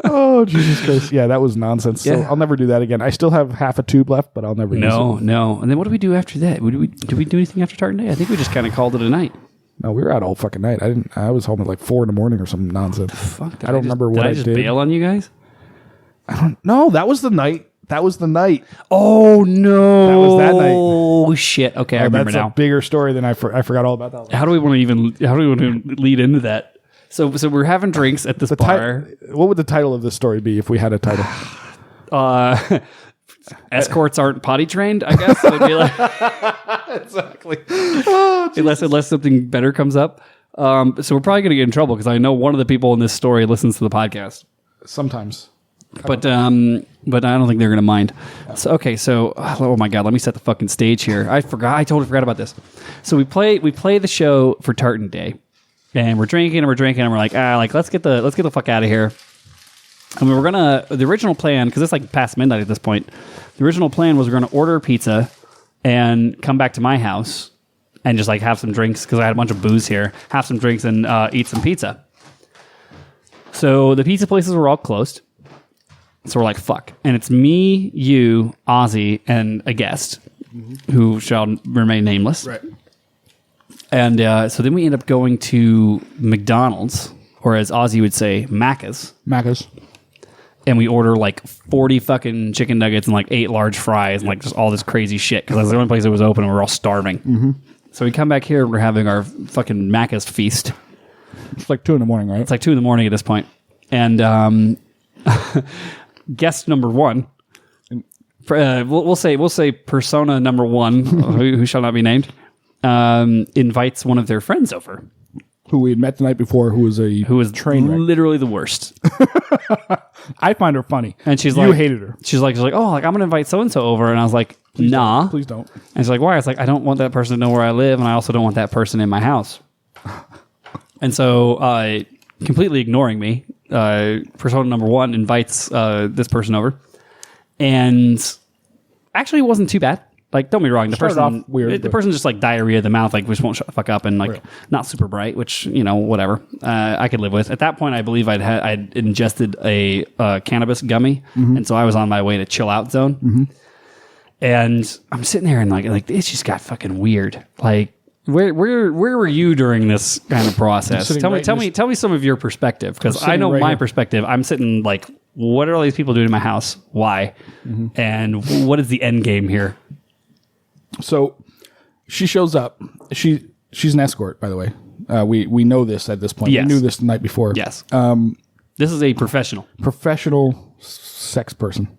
Oh Jesus Christ! Yeah, that was nonsense. So I'll never do that again. I still have half a tube left, but I'll never use it. No. And then what do we do after that? Did we do anything after Tartan Day? I think we just kind of called it a night. No, we were out all fucking night. I was home at like 4 a.m. or some nonsense. Fuck, I don't remember what I did. Did I just bail on you guys? I don't know. That was the night. Oh no! That was that night. Oh shit! Okay, I remember now. That's a bigger story than I forgot all about that. How do we want to lead into that? So we're having drinks at this bar. What would the title of this story be if we had a title? Escorts aren't potty trained, I guess. It would be like exactly. Unless something better comes up. So we're probably going to get in trouble because I know one of the people in this story listens to the podcast. Sometimes. But I don't think they're going to mind. So oh my god, let me set the fucking stage here. I totally forgot about this. So we play the show for Tartan Day, and we're drinking and we're like let's get the fuck out of here. And we were the original plan, because it's like past midnight at this point. The original plan was we're gonna order pizza and come back to my house and just like have some drinks because I had a bunch of booze here. Have some drinks and eat some pizza. So the pizza places were all closed. So we're like, fuck. And it's me, you, Ozzy, and a guest who shall remain nameless. Right. And so then we end up going to McDonald's, or as Ozzy would say, Macca's. And we order like 40 fucking chicken nuggets and like 8 large fries and like just all this crazy shit because that's the only place that was open and we're all starving. Mm-hmm. So we come back here and we're having our fucking Macca's feast. It's like 2 a.m, right? It's like 2 a.m. at this point. And guest number 1, we'll say persona number 1, who shall not be named, invites one of their friends over. Who we had met the night before, who was train wreck. Literally the worst. I find her funny. And she's you like, hated her. She's like, I'm going to invite so-and-so over. And I was like, nah. Please don't. And she's like, why? I was like, I don't want that person to know where I live. And I also don't want that person in my house. And so, completely ignoring me, persona number 1 invites this person over. And actually it wasn't too bad. Like, don't be wrong. The person weird. The person's just like diarrhea of the mouth, like just won't shut the fuck up, and like not super bright, which whatever I could live with. At that point, I believe I'd ingested a cannabis gummy, and so I was on my way to chill out zone. Mm-hmm. And I'm sitting there and like it just got fucking weird. Like, where were you during this kind of process? Tell me some of your perspective, because I know my perspective. I'm sitting like, what are all these people doing in my house? Why? Mm-hmm. And what is the end game here? So she shows up. She's an escort, by the way. We know this at this point. Yes. We knew this the night before. Yes. This is a professional sex person.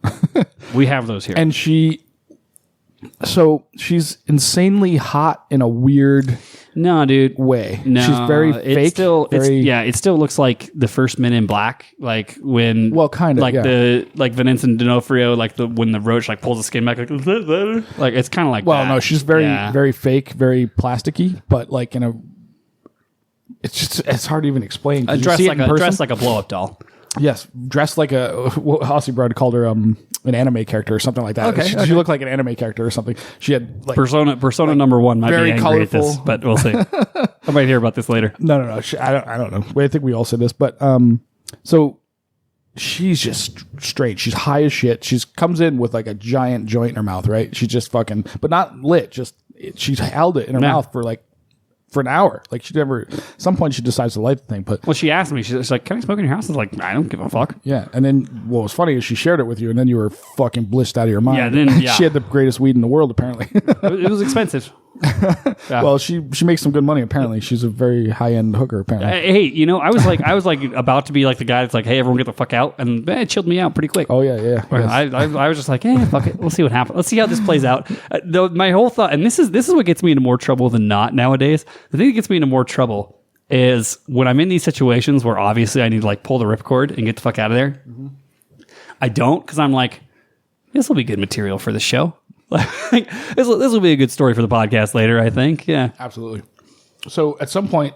We have those here. And she So she's insanely hot in a weird No, dude. way. No, she's very fake. It still looks like the first Men in Black, like when, kind of, like Vincent D'Onofrio, like when the roach like pulls the skin back, like it's kind of like. Well, that. no, she's very fake, very plasticky, but like in a. It's hard to even explain. Dressed like a blow up doll. Yes, dressed like what Aussie Broad called her an anime character or something like that. She looked like an anime character or something. She had like Persona number one might very be angry colorful. at this, but we'll see. I might hear about this later. No. I don't know. I think we all said this, but so she's just straight. She's high as shit. She comes in with like a giant joint in her mouth, right? She's just fucking, but not lit. Just she's held it in her mouth for an hour. Like she never. At some point, she decides to light the thing. But she asked me. She's like, "Can I smoke in your house?" I was like, "I don't give a fuck." Yeah, and then what was funny is she shared it with you, and then you were fucking blissed out of your mind. Yeah, then she had the greatest weed in the world, apparently. It was expensive. Yeah. Well, she makes some good money. Apparently, she's a very high end hooker. Apparently, hey, I was like about to be like the guy that's like, "Hey, everyone, get the fuck out," and it chilled me out pretty quick. Oh yeah. Yes. I was just like, "Hey, fuck it, we'll see what happens. Let's see how this plays out." My whole thought, and this is what gets me into more trouble than not nowadays. The thing that gets me into more trouble is when I'm in these situations where obviously I need to like pull the ripcord and get the fuck out of there. Mm-hmm. I don't, because I'm like, this will be good material for the show. Like, this will be a good story for the podcast later, I think. Yeah, absolutely. So at some point,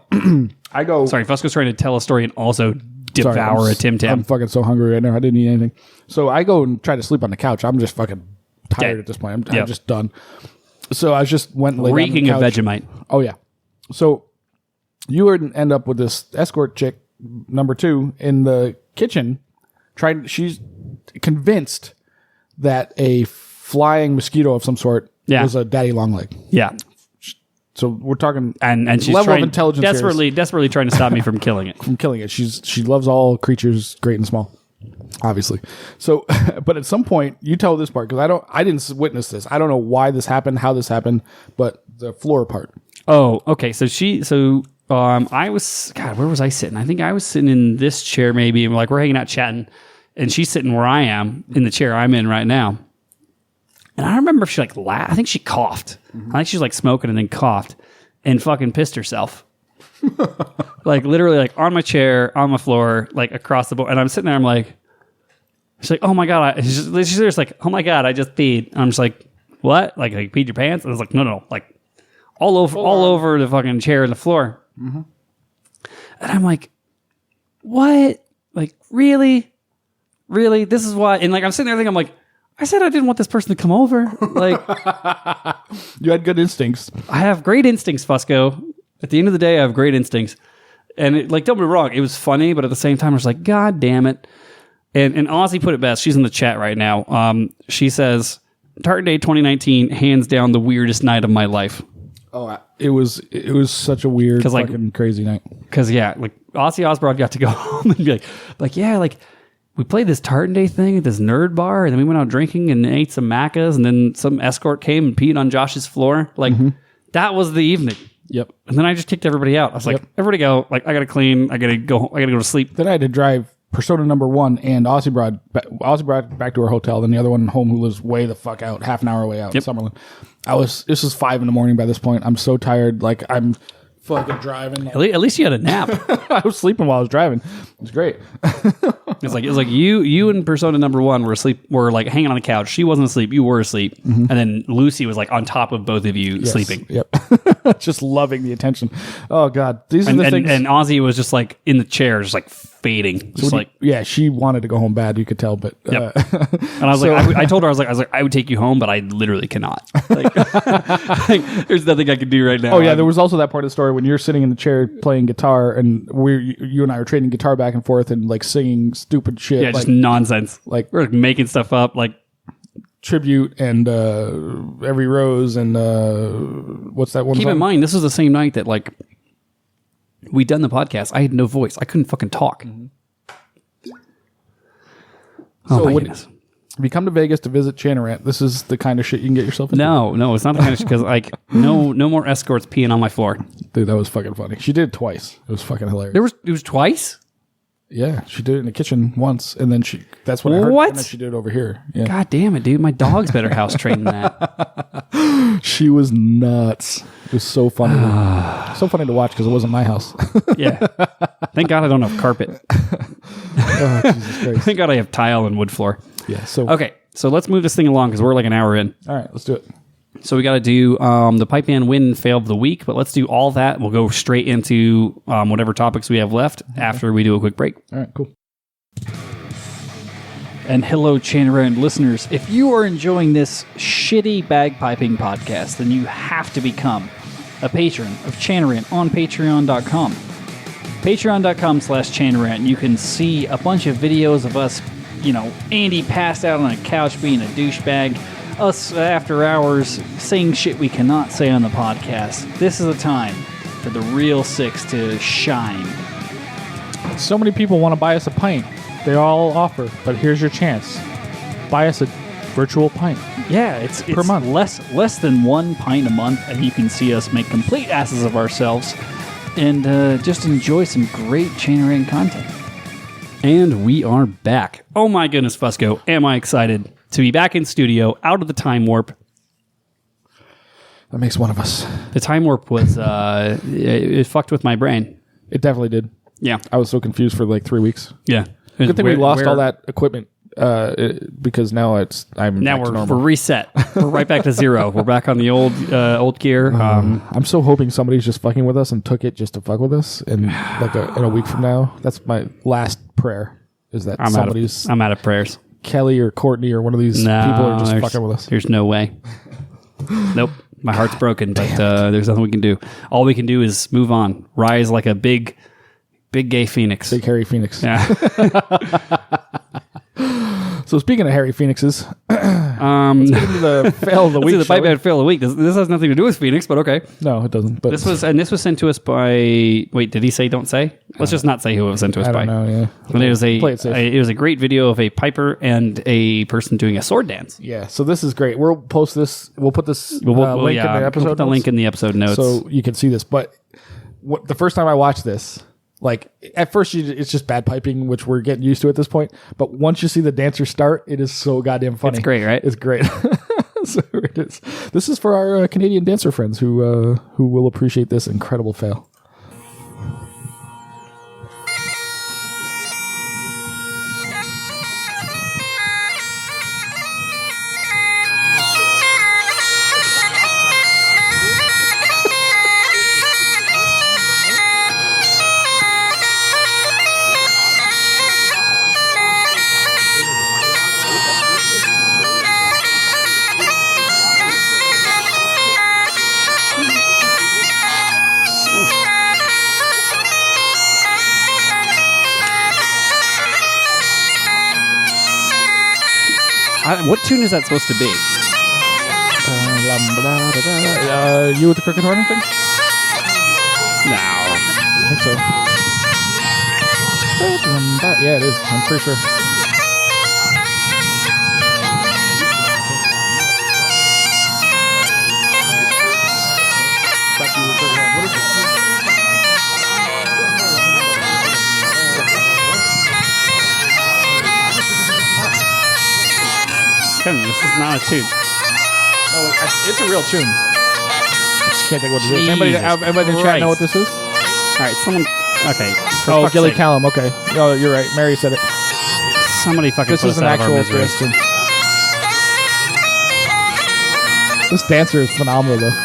I go. Sorry, Fusco's trying to tell a story and also devour a Tim Tam. I'm fucking so hungry right now. I didn't eat anything. So I go and try to sleep on the couch. I'm just fucking tired at this point. I'm just done. So I just went and laid reeking down on the couch. of Vegemite. Oh yeah. So you would end up with this escort chick, number 2, in the kitchen. She's convinced that a flying mosquito of some sort was a daddy long leg. Yeah. So we're talking and she's level of intelligence desperately trying to stop me from killing it. She loves all creatures, great and small, obviously. So, but at some point, you tell this part because I didn't witness this. I don't know why this happened, how this happened, but the floor part. Oh, okay. I was, God, where was I sitting? I think I was sitting in this chair maybe, and we're hanging out chatting, and she's sitting where I am in the chair I'm in right now. And I don't remember if she laughed. I think she coughed. Mm-hmm. I think she's smoking and then coughed and fucking pissed herself. Literally on my chair, on my floor, across the board. And I'm sitting there, I'm like, she's like, oh my God. She's just like, oh my God, I just peed. And I'm just like, what? Like peed your pants? And I was like, no. All over the fucking chair and the floor. Mm-hmm. And I'm like, what? Really? Really? This is why? And I'm sitting there thinking, I'm like, I said I didn't want this person to come over. You had good instincts. I have great instincts, Fusco. At the end of the day, I have great instincts. And don't get me wrong, it was funny, but at the same time, I was like, God damn it. And Ozzy put it best. She's in the chat right now. She says, Tartan Day 2019, hands down the weirdest night of my life. Oh, it was such a weird, fucking crazy night. Because Ozzy Osbourne got to go home and be we played this Tartan Day thing at this nerd bar, and then we went out drinking and ate some macas, and then some escort came and peed on Josh's floor. That was the evening. Yep. And then I just kicked everybody out. I was like, everybody go. I got to clean. I got to go to sleep. Then I had to drive Persona number 1 and Aussie Broad back to her hotel, then the other one home who lives way the fuck out, half an hour away out in Summerlin. This was 5 a.m. by this point. I'm so tired. I'm fucking driving. At least you had a nap. I was sleeping while I was driving. It was great. It was like you and Persona number 1 were asleep, were hanging on the couch. She wasn't asleep. You were asleep. Mm-hmm. And then Lucy was on top of both of you sleeping. Yep. Just loving the attention. Oh God. These are the things. And Ozzy was just in the chair, just fading. So she wanted to go home bad. You could tell, but and I was I told her, I was like, I would take you home, but I literally cannot. There's nothing I can do right now. Oh yeah. There was also that part of the story when you're sitting in the chair playing guitar, and you and I were trading guitar back and forth and singing stupid shit. Yeah, just nonsense. We're making stuff up, Tribute and Every Rose and what's that one? Keep song? in mind, this was the same night that we'd done the podcast. I had no voice. I couldn't fucking talk. Mm-hmm. Oh my goodness. If you come to Vegas to visit Chanter Rant, this is the kind of shit you can get yourself into. No, it's not the kind of shit because no more escorts peeing on my floor. Dude, that was fucking funny. She did it twice. It was fucking hilarious. It was twice? Yeah, she did it in the kitchen once, and then that's what I heard. What? And then she did it over here. Yeah. God damn it, dude. My dog's better house trained than that. She was nuts. It was so funny. So funny to watch because it wasn't my house. Yeah. Thank God I don't have carpet. Oh, Jesus Christ. Thank God I have tile and wood floor. Yeah. So Okay, so let's move this thing along because we're like an hour in. all right, let's do it. So we got to do the pipe band win and fail of the week, but let's do all that. We'll go straight into whatever topics we have left after we do a quick break. All right, cool. And hello, Chanter Rant listeners. If you are enjoying this shitty bagpiping podcast, then you have to become a patron of Chanter Rant on patreon.com. Patreon.com/Chanter Rant. You can see a bunch of videos of us, Andy passed out on a couch being a douchebag, us after hours saying shit we cannot say on the podcast. This is a time for the real six to shine. So many people want to buy us a pint. They all offer, but here's your chance. Buy us a virtual pint. Yeah, it's per month. less than 1 pint a month, and you can see us make complete asses of ourselves and just enjoy some great Chanter Rant content. And we are back. Oh my goodness, Fusco, am I excited to be back in studio, out of the time warp. That makes one of us. The time warp was, it fucked with my brain. It definitely did. Yeah. I was so confused for like 3 weeks. Yeah. Good thing we lost all that equipment because now I'm Now back to we're normal. reset. We're right back to zero. We're back on the old gear. I'm so hoping somebody's just fucking with us and took it just to fuck with us. And like in a week from now, that's my last prayer. Is that I'm out of prayers. Kelly or Courtney or one of these people are just fucking with us. There's no way. Nope. My heart's broken, but there's nothing we can do. All we can do is move on. Rise like a big gay phoenix. Big hairy phoenix. Yeah. So speaking of hairy phoenixes, let's get into the fail of the week. The pipe band fail of the week. This has nothing to do with Phoenix, but okay. No, it doesn't. But This was sent to us by. Wait, did he say don't say? Let's just not say who it was sent to us I by. don't know. Yeah, And it was Play it safe. it was a great video of a piper and a person doing a sword dance. yeah. So this is great. We'll post this. We'll put this link in the episode. We'll put the notes link in the episode notes. so you can see this. But the first time I watched this, like at first it's just bad piping, which we're getting used to at this point. But once you see the dancers start, it is so goddamn funny. It's great, right? It's great. So it is. This is for our Canadian dancer friends who will appreciate this incredible fail. What tune is that supposed to be? You with the crooked horn thing? No. I think so. Yeah, it is. I'm pretty sure. What is it? This is not a tune. No, it's a real tune. I just can't think what it is. Anybody in the chat know what this is? All right, someone. Okay. Oh, Gilly Callum. Okay. Oh, you're right. Mary said it. Somebody fucking. This put is us an out of our actual misery. dance tune. This dancer is phenomenal, though. Look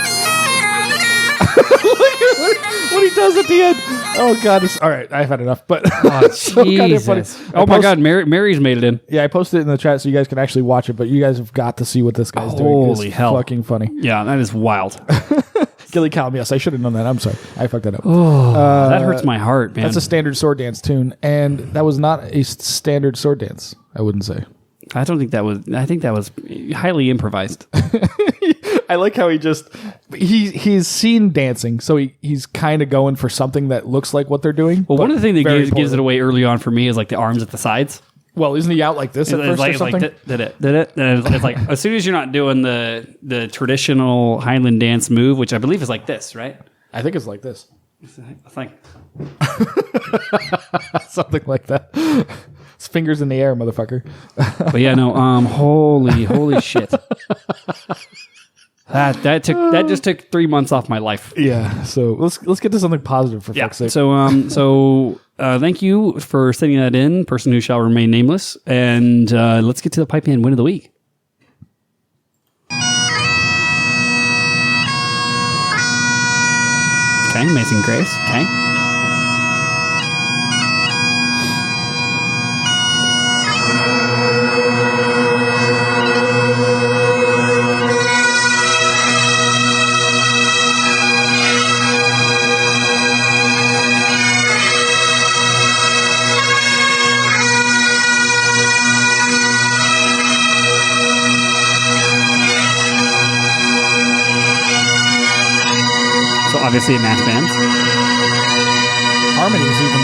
at what he does at the end. Oh God! All right, I've had enough. But so goddamn funny. Oh my God, Mary's made it in. Yeah, I posted it in the chat so you guys can actually watch it. But you guys have got to see what this guy's doing. Holy It's hell. fucking funny. Yeah, that is wild. Gilly Callum. Yes, I should have known that. I'm sorry, I fucked that up. That hurts my heart, man. That's a standard sword dance tune, and that was not a standard sword dance. I wouldn't say. I don't think that was. I think that was highly improvised. I like how he's seen dancing, so he's kind of going for something that looks like what they're doing. Well, one of the things that very gives it poorly. away early on for me is like the arms at the sides. Well, isn't he out like this at It's first like, or something? did it. And it's like as soon as you're not doing the traditional Highland dance move, which I believe is like this, right? I think it's like this. Thank. Something like that. His fingers in the air, motherfucker. But yeah, no. Holy shit. That just took 3 months off my life. Yeah. So let's get to something positive for fuck's sake. So thank you for sending that in, person who shall remain nameless, and let's get to the pipe band win of the week. Okay, Amazing Grace. Okay. So obviously a mass band. Harmonies even.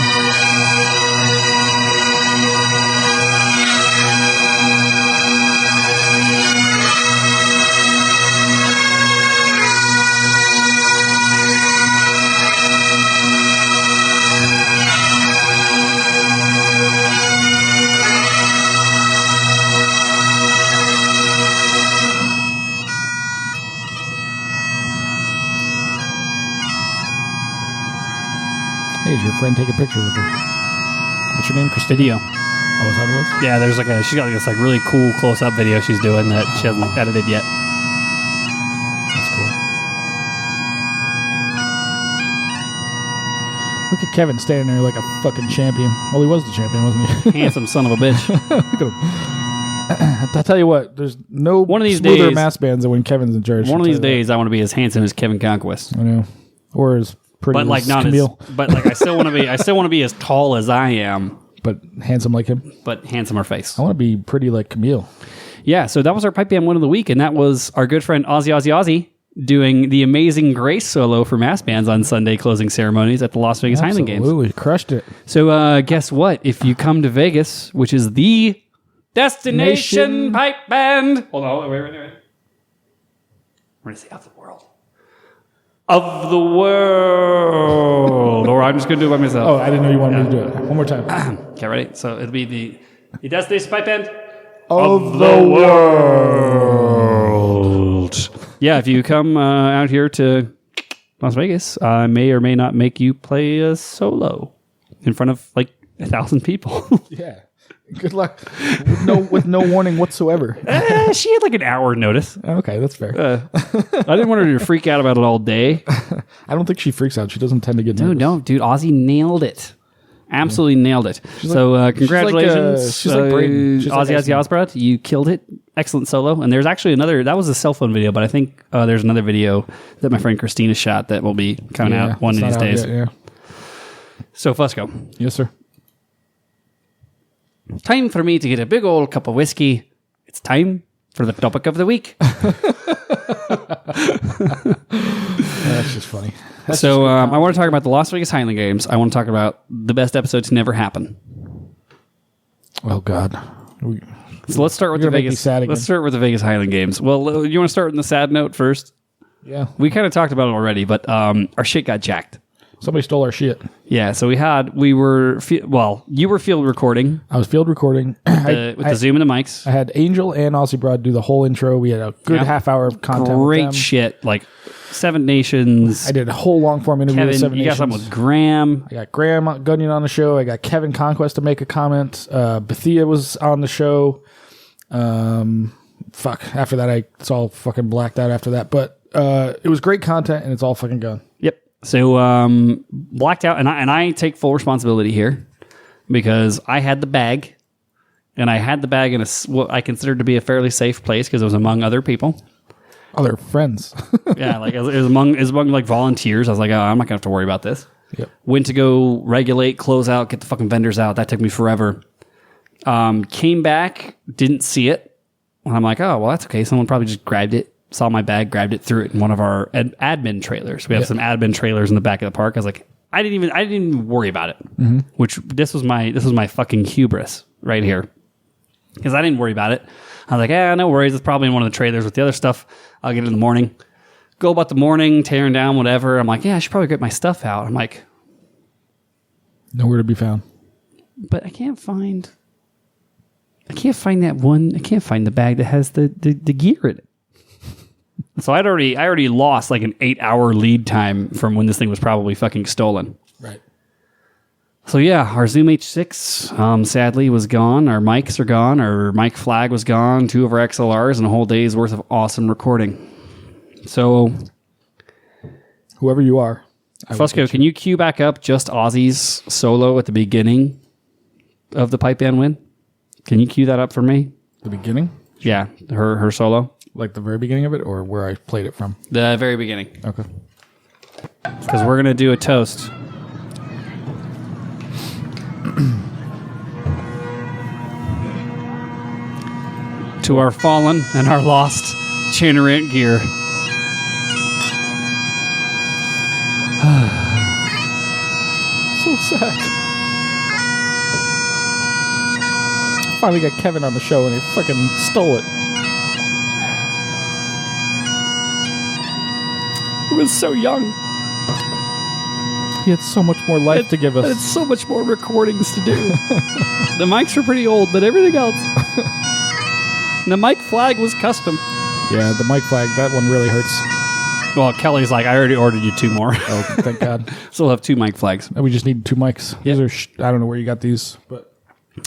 Hey, is your friend taking pictures of her? What's your name, Christina? Video. Oh, is that what it was? Yeah, there's she's got this really cool close-up video she's doing that she hasn't edited yet. That's cool. Look at Kevin standing there like a fucking champion. Well, he was the champion, wasn't he? Handsome son of a bitch. Look at him. I'll tell you what, there's no One of these smoother days- mass bands than when Kevin's in charge. One of I'll these tell you days, I want to be as handsome as Kevin Conquest. that. I know. Or as pretty But like as not Camille, I still want to be. I still want to be as tall as I am, but handsome like him. but handsomer face. I want to be pretty like Camille. Yeah. So that was our pipe band one of the week, and that was our good friend Ozzy doing the Amazing Grace solo for mass bands on Sunday closing ceremonies at the Las Vegas Highland Games. Absolutely. Crushed it. So guess what? If you come to Vegas, which is the destination Nation. pipe band. Hold on. Wait. We're gonna say of the world. Of the world. Or I'm just going to do it by myself. Oh, I didn't know you wanted me to do it. One more time. Okay, ready? So it'll be the destination pipe band Of the world. Yeah, if you come out here to Las Vegas, I may or may not make you play a solo in front of like 1,000 people. Yeah. Good luck. With no warning whatsoever. She had like an hour notice. Okay, that's fair. I didn't want her to freak out about it all day. I don't think she freaks out. She doesn't tend to get No, nervous. no, dude. Ozzy nailed it. Absolutely nailed it. So congratulations. She's like Braden. She's like Ozzy Osbourne. You killed it. Excellent solo. And there's actually another, that was a cell phone video, but I think there's another video that my friend Christina shot that will be coming out one of these days. Yet, yeah. So Fusco. Yes, sir. Time for me to get a big old cup of whiskey. It's time for the topic of the week. That's just funny. So I want to talk about the Las Vegas Highland Games. I want to talk about the best episode to never happen. Oh, God. So let's start with the You're gonna make me Vegas. sad again. Let's start with the Vegas Highland Games. Well, you want to start on the sad note first? Yeah. We kind of talked about it already, but our shit got jacked. Somebody stole our shit. Yeah, so you were field recording I was field recording. with the Zoom and the mics. I had Angel and Aussie Broad do the whole intro. We had a good half hour of content. with Great them. shit, like Seven Nations. I did a whole long form interview with Kevin, Seven you got Nations. something with Graham. I got Graham Gunyon on the show. I got Kevin Conquest to make a comment. Bethia was on the show. After that, it's all fucking blacked out after that. But it was great content, and it's all fucking gone. Yep. So blacked out, and I take full responsibility here because I had the bag, and I had the bag in what I considered to be a fairly safe place because it was among other people. Other friends. Yeah, like it was among like volunteers. I was like, oh, I'm not gonna have to worry about this. Yep. Went to go regulate, close out, get the fucking vendors out. That took me forever. Came back, didn't see it. And I'm like, oh, well, that's okay. Someone probably just grabbed it, saw my bag, grabbed it, threw it in one of our admin trailers. We have some admin trailers in the back of the park. I was like, I didn't even worry about it. Mm-hmm. Which this was my fucking hubris right here, because I didn't worry about it. I was like, no worries. It's probably in one of the trailers with the other stuff. I'll get it in the morning. go about the morning, tearing down, whatever. I'm like, yeah, I should probably get my stuff out. I'm like, nowhere to be found. but I can't find that one. I can't find the bag that has the gear in it. So I already lost like an 8-hour lead time from when this thing was probably fucking stolen. Right. So yeah, our Zoom H6 sadly was gone. Our mics are gone. Our mic flag was gone. 2 of our XLRs and a whole day's worth of awesome recording. So Whoever you are. Fusco, can you cue back up just Ozzy's solo at the beginning of the pipe band win? Can you cue that up for me? The beginning? Yeah, her solo. Like the very beginning of it, or where I played it from? The very beginning. Okay. Because we're going to do a toast. To our fallen and our lost Chanter Rant gear. So sad. Finally got Kevin on the show and he fucking stole it. He was so young. He had so much more life to give us. And it's so much more recordings to do. The mics are pretty old, but everything else. The mic flag was custom. Yeah, the mic flag, that one really hurts. Well, Kelly's like, I already ordered you 2 more. Oh, thank God. So we'll have 2 mic flags. And we just need 2 mics. Yep. These are I don't know where you got these, but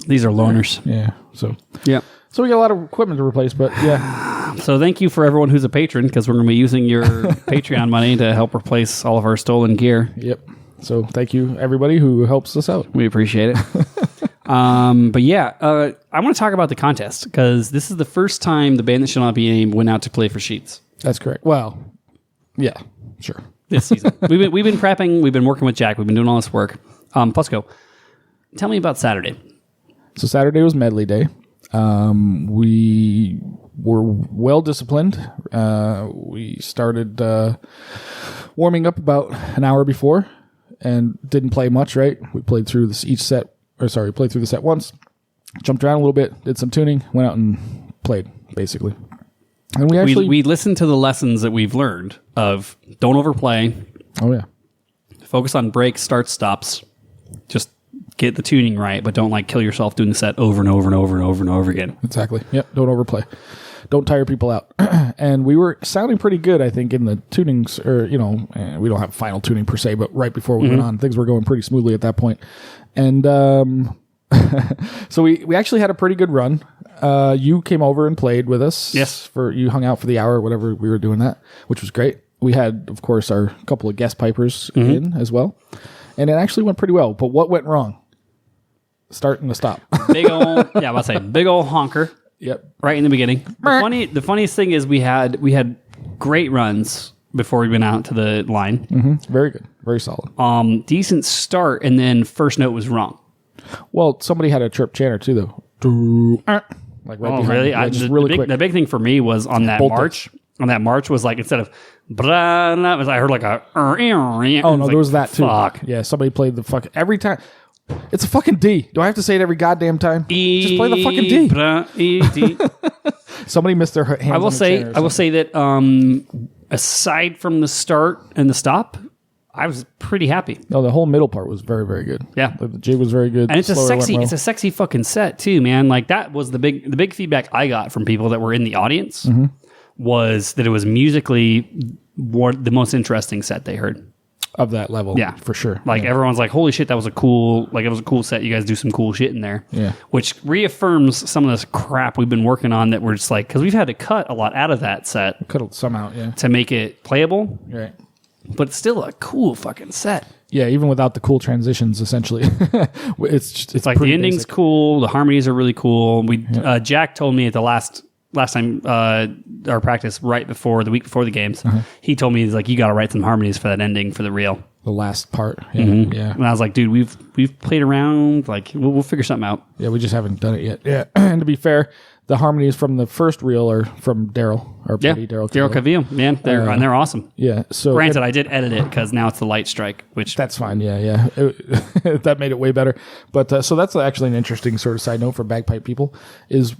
These are loaners. yeah. So Yeah. we got a lot of equipment to replace, but yeah. So thank you for everyone who's a patron, because we're going to be using your Patreon money to help replace all of our stolen gear. Yep. So thank you everybody who helps us out. We appreciate it. But yeah, I want to talk about the contest, because this is the first time the band that shall not be named went out to play for Sheets That's correct. Well, yeah, sure. this season. we've been prepping. We've been working with Jack. We've been doing all this work. Fusco, tell me about Saturday. So Saturday was medley day. We were well disciplined. We started warming up about an hour before and didn't play much, right? We played through played through the set once, jumped around a little bit, did some tuning, went out and played, basically. And we actually... We listened to the lessons that we've learned of don't overplay, Oh, yeah. focus on breaks, starts, stops, just get the tuning right, but don't like kill yourself doing the set over and over and over and over and over again. Exactly. Yep. Don't overplay. Don't tire people out. And we were sounding pretty good, I think, in the tunings, or, we don't have final tuning per se, but right before we went on, things were going pretty smoothly at that point. And so we actually had a pretty good run. You came over and played with us. Yes. You hung out for the hour or whatever we were doing that, which was great. We had, of course, our couple of guest pipers in as well. And it actually went pretty well. But what went wrong? Start and the stop. Big old honker. Yep. Right in the beginning. The funniest thing is we had great runs before we went out to the line. Mm-hmm. Very good. Very solid. Decent start, and then first note was wrong. Well, somebody had a chirp chanter too, though. Like right behind really? me. Yeah, just really quick. The big thing for me was on that Bolt march. On that march was like, instead of blah, blah, I heard like a. Oh no, there was that too. Fuck. Yeah, somebody played the fucking every time. It's a fucking D. Do I have to say it every goddamn time? Just play the fucking D. Blah, D. Somebody missed their hands. I will say that aside from the start and the stop, I was pretty happy. No, the whole middle part was very, very good. Yeah, the jig was very good. And it's a sexy fucking set too, man. Like that was the big feedback I got from people that were in the audience was that it was musically the most interesting set they heard. Of that level, yeah, for sure. Like everyone's like, "Holy shit, that was a cool set. You guys do some cool shit in there." Yeah, which reaffirms some of this crap we've been working on that we're just like, because we've had to cut a lot out of that set, cut some out, yeah, to make it playable. Right, but it's still a cool fucking set. Yeah, even without the cool transitions, essentially, it's like the ending's cool. The harmonies are really cool. Jack told me at the last time our practice the week before the games, he told me, he's like, you got to write some harmonies for that ending for the reel, the last part. Yeah. And I was like, dude, we've played around, like we'll figure something out. Yeah, we just haven't done it yet. Yeah. And to be fair, the harmonies from the first reel are from Daryl, our buddy Daryl Cavillo, man. They're awesome. Yeah. So granted, I did edit it because now it's the light strike, which that's fine. Yeah. That made it way better. But so that's actually an interesting sort of side note for bagpipe people is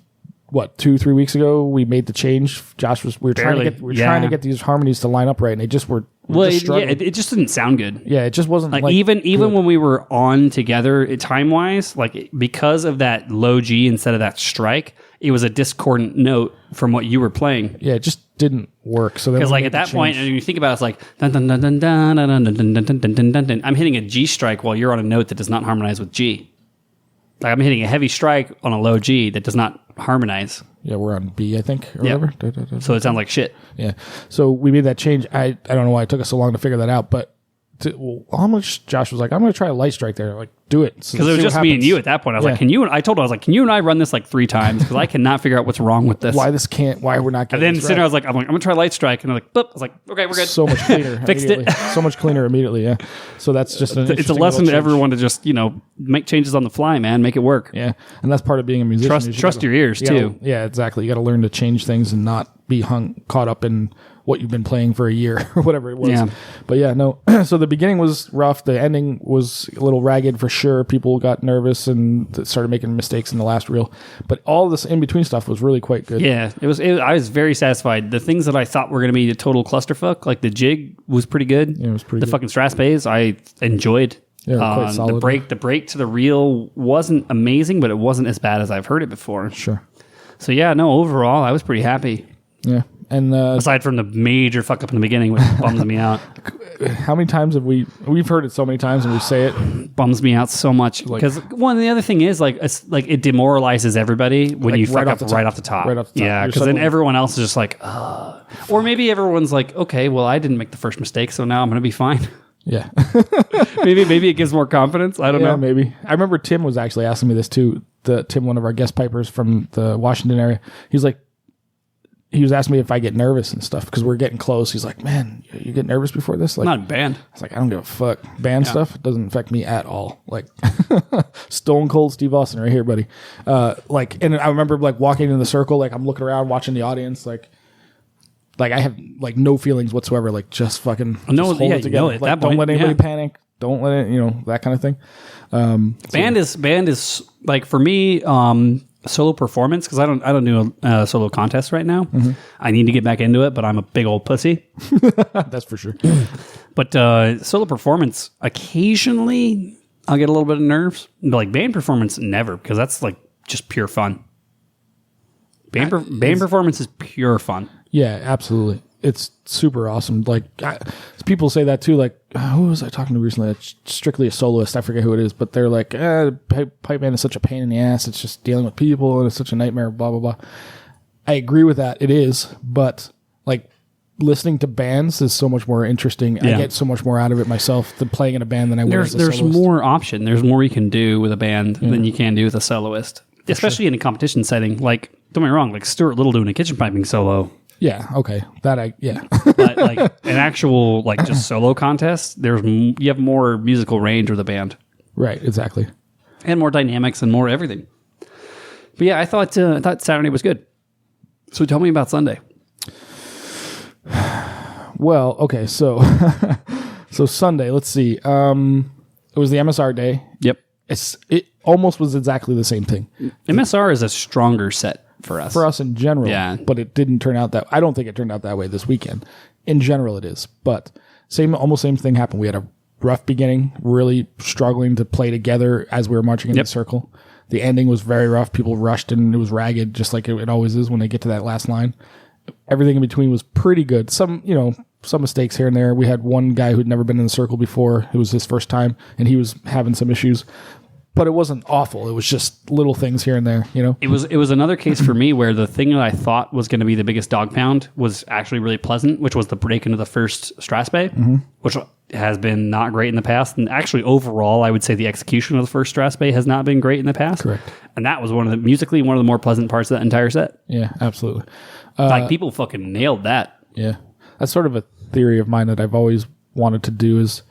what, 2-3 weeks ago, we made the change. Josh we were trying to get these harmonies to line up right, and they just were. It just didn't sound good. Yeah, it just wasn't like even when we were on together time wise, like because of that low G instead of that strike, it was a discordant note from what you were playing. Yeah, it just didn't work. So because like at that point, and you think about it, it's like dun dun dun dun dun dun dun dun dun dun dun dun dun. I'm hitting a G strike while you're on a note that does not harmonize with G. Like I'm hitting a heavy strike on a low G that does not harmonize. Yeah, we're on B, I think, or whatever. So it sounds like shit. Yeah. So we made that change. I don't know why it took us so long to figure that out, but how much Josh was like, I'm going to try a light strike there. Like, do it. Because it was just me and you at that point. I was like, I told her, I was like, can you and I run this like 3 times? Because I cannot figure out what's wrong with this. Why we're not getting And then sooner I was like, I'm going to try light strike. And I'm like, boop. I was like, okay, we're good. So much cleaner. Fixed it. So much cleaner immediately, yeah. So that's just it's a lesson to everyone to just, make changes on the fly, man. Make it work. Yeah. And that's part of being a musician. Trust your ears, too. Yeah, exactly. You got to learn to change things and not be caught up in what you've been playing for a year or whatever it was. Yeah. But yeah, no. So the beginning was rough. The ending was a little ragged for sure. People got nervous and started making mistakes in the last reel. But all this in between stuff was really quite good. Yeah, I was very satisfied. The things that I thought were going to be a total clusterfuck, like the jig was pretty good. Yeah, it was pretty good. The fucking strass bass I enjoyed. Yeah, quite solid. The break to the reel wasn't amazing, but it wasn't as bad as I've heard it before. Sure. So yeah, no, overall I was pretty happy. Yeah. And aside from the major fuck up in the beginning, which bums me out. How many times have we've heard it so many times and we say it? Bums me out so much. Because the other thing is it demoralizes everybody when you fuck up right off the top. Right off the top. Yeah, because then everyone else is just like, ugh. Or maybe everyone's like, okay, well, I didn't make the first mistake, so now I'm going to be fine. Yeah. maybe it gives more confidence. I don't know. Maybe. I remember Tim was actually asking me this too. Tim, one of our guest pipers from the Washington area. He was asking me if I get nervous and stuff because we're getting close. He's like, man, you get nervous before this? Like, not in band. I was like, I don't give a fuck. Band stuff doesn't affect me at all. Like, stone cold Steve Austin right here, buddy. And I remember like walking in the circle, like I'm looking around, watching the audience, like I have like no feelings whatsoever. Like just fucking hold it together. At that point, don't let anybody panic. Don't let it, that kind of thing. Band is like for me, solo performance, because I don't do a solo contest right now. Mm-hmm. I need to get back into it, but I'm a big old pussy. That's for sure. But solo performance, occasionally I'll get a little bit of nerves. But like band performance, never, because that's like just pure fun. Band performance is pure fun. Yeah, absolutely. It's super awesome. Like people say that too. Like who was I talking to recently? It's strictly a soloist. I forget who it is, but they're like, pipe band is such a pain in the ass. It's just dealing with people and it's such a nightmare. Blah blah blah. I agree with that. It is, but like listening to bands is so much more interesting. Yeah. I get so much more out of it myself than playing in a band than I would as a soloist. There's more option. There's more you can do with a band than you can do with a soloist, especially in a competition setting. Like don't get me wrong, like Stuart Little doing a kitchen piping solo. Yeah. Okay. But like an actual like just solo contest, you have more musical range with a band, right? Exactly, and more dynamics and more everything. But yeah, I thought Saturday was good. So tell me about Sunday. Well, okay, so Sunday. Let's see. It was the MSR day. Yep. It almost was exactly the same thing. MSR is a stronger set. For us in general, yeah. But it didn't turn out that. I don't think it turned out that way this weekend. In general, it is, but almost same thing happened. We had a rough beginning, really struggling to play together as we were marching in the circle. The ending was very rough. People rushed and it was ragged, just like it always is when they get to that last line. Everything in between was pretty good. Some mistakes here and there. We had one guy who'd never been in the circle before. It was his first time, and he was having some issues. But it wasn't awful. It was just little things here and there, It was another case for me where the thing that I thought was going to be the biggest dog pound was actually really pleasant, which was the break into the first Strass Bay, which has been not great in the past. And actually, overall, I would say the execution of the first Strass Bay has not been great in the past. Correct. And that was musically one of the more pleasant parts of that entire set. Yeah, absolutely. Like people fucking nailed that. Yeah, that's sort of a theory of mine that I've always wanted to do is.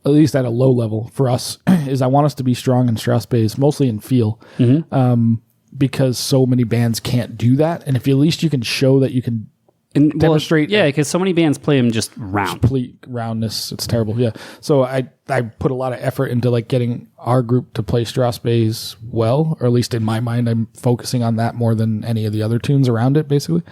At least at a low level for us, is I want us to be strong in Strauss bass, mostly in feel, because so many bands can't do that. And if at least you can show that you can And demonstrate. Yeah, because so many bands play them just round. Complete roundness. It's terrible. Yeah. So I put a lot of effort into like getting our group to play Strathspeys well, or at least in my mind, I'm focusing on that more than any of the other tunes around it. Basically,